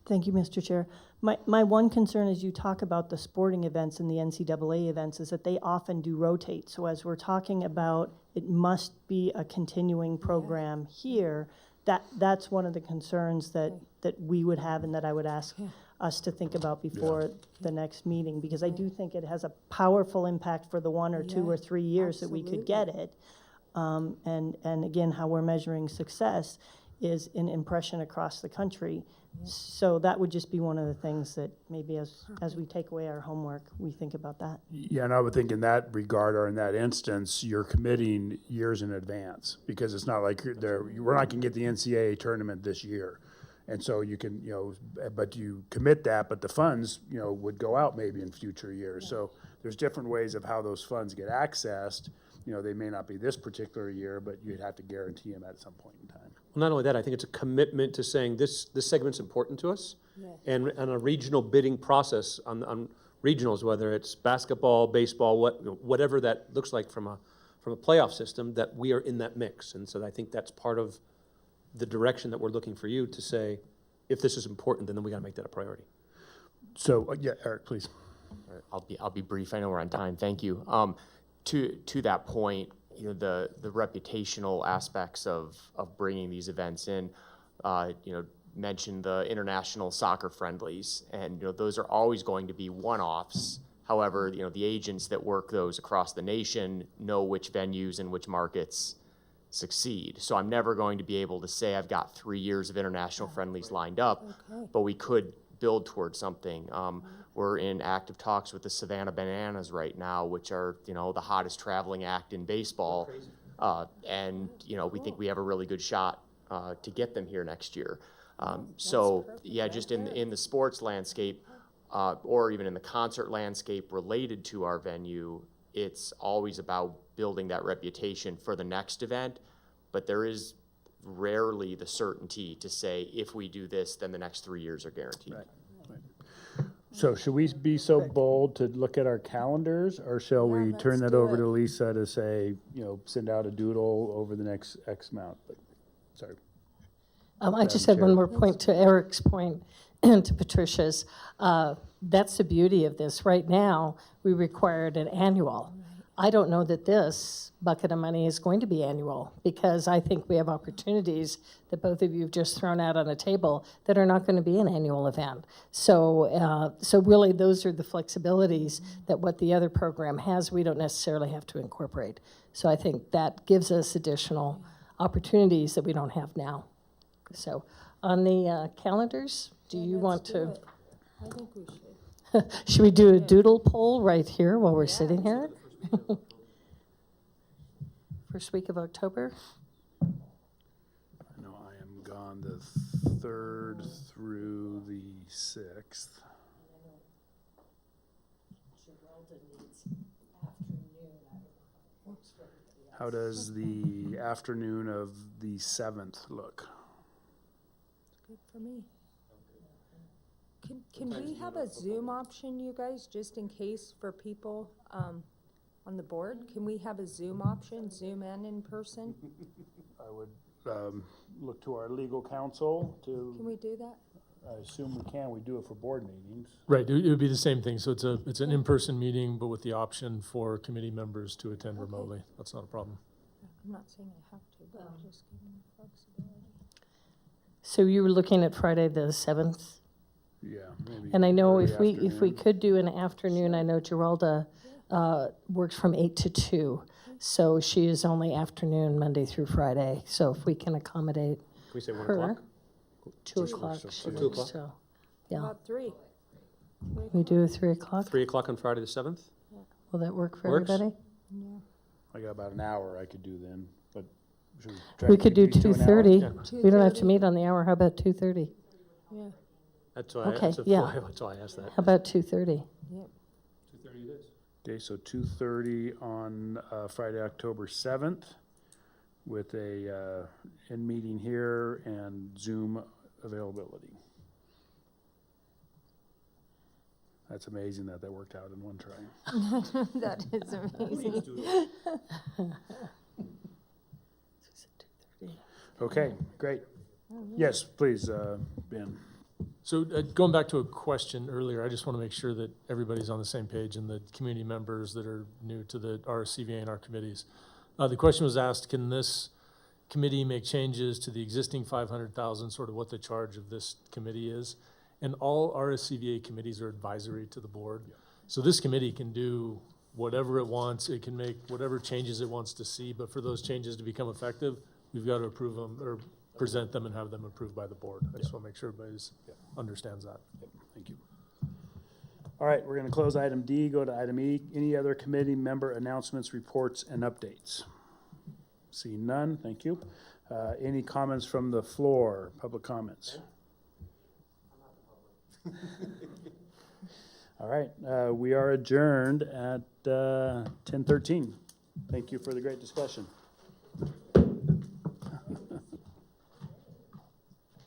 Thank you, Mr. Chair. My one concern as you talk about the sporting events and the NCAA events is that they often do rotate. So as we're talking about, it must be a continuing program here, that's one of the concerns that we would have, and that I would ask us to think about before the next meeting, because I do think it has a powerful impact for the 1 or 2 or 3 years that we could get it. And again, how we're measuring success is an impression across the country. So that would just be one of the things that maybe as we take away our homework, we think about that. Yeah, and I would think in that regard, or in that instance, you're committing years in advance, because it's not like we're not gonna get the NCAA tournament this year. And so you can, but you commit that, but the funds, would go out maybe in future years. So there's different ways of how those funds get accessed. They may not be this particular year, but you'd have to guarantee them at some point in time. Well, not only that, I think it's a commitment to saying this segment's important to us, and a regional bidding process on regionals, whether it's basketball, baseball, whatever that looks like from a playoff system, that we are in that mix. And so I think that's part of the direction that we're looking for you to say, if this is important, then we got to make that a priority. So, yeah, Eric, please. I'll be brief. I know we're on time. Thank you. To that point, the reputational aspects of bringing these events in, mentioned the international soccer friendlies, and those are always going to be one-offs. However, the agents that work those across the nation know which venues and which markets succeed. So I'm never going to be able to say I've got 3 years of international friendlies lined up, but we could build towards something. We're in active talks with the Savannah Bananas right now, which are, the hottest traveling act in baseball. And, we think we have a really good shot to get them here next year. So, yeah, just in the sports landscape, or even in the concert landscape related to our venue, it's always about building that reputation for the next event, but there is rarely the certainty to say, if we do this, then the next 3 years are guaranteed. Right. So should we be so bold to look at our calendars, or shall we turn that over to Lisa to say, send out a doodle over the next X amount? But, sorry. I just had one more point to Eric's point and to Patricia's. That's the beauty of this. Right now, we required an annual. I don't know that this bucket of money is going to be annual, because I think we have opportunities that both of you have just thrown out on the table that are not going to be an annual event. So, so really, those are the flexibilities that what the other program has, we don't necessarily have to incorporate. So I think that gives us additional opportunities that we don't have now. So on the calendars, do you want to? I think we should. Should we do a doodle poll right here while we're sitting here? First week of October? I know I am gone the 3rd through the 6th. How does the afternoon of the 7th look? Good for me. Can we have a Zoom option, you guys, just in case for people on the board? Can we have a Zoom option, Zoom and in person? I would look to our legal counsel to, Can we do that? I assume we can, we do it for board meetings. Right, it would be the same thing. So it's an in-person meeting, but with the option for committee members to attend remotely. That's not a problem. I'm not saying I have to, but I'm just giving you flexibility. So you were looking at Friday the 7th? Yeah, maybe. And I know early if we afternoon. could do an afternoon, I know Geralda works from 8 to 2. So she is only afternoon, Monday through Friday. So if we can accommodate Can we say 1 her, o'clock? 2 o'clock. so she 2 works, o'clock? so, yeah. About 3. We do 3 o'clock? 3 o'clock on Friday the 7th? Will that work for Works. everybody? Yeah. I got about an hour I could do then, but should we try We to could do keep these to an hour? 2:30. We don't have to 2:30? meet on the hour. How about 2:30? Yeah. That's why, Okay, that's yeah. why I asked that. How about 2:30? Yep. 2:30 it is. Okay, so 2:30 on Friday, October 7th, with a in-meeting here and Zoom availability. That's amazing that worked out in one try. That is Who amazing. needs to do that? Okay, great. Yes, please, Ben. So going back to a question earlier, I just want to make sure that everybody's on the same page and the community members that are new to the RSCVA and our committees. The question was asked, can this committee make changes to the existing 500,000, sort of what the charge of this committee is? And all RSCVA committees are advisory to the board. So this committee can do whatever it wants. It can make whatever changes it wants to see, but for those changes to become effective, we've got to approve them or present them and have them approved by the board. I just want to make sure everybody understands that. Yep, thank you. All right, we're going to close item D, go to item E. Any other committee member announcements, reports, and updates? Seeing none, thank you. Any comments from the floor, public comments? All right, we are adjourned at 10:13. Thank you for the great discussion.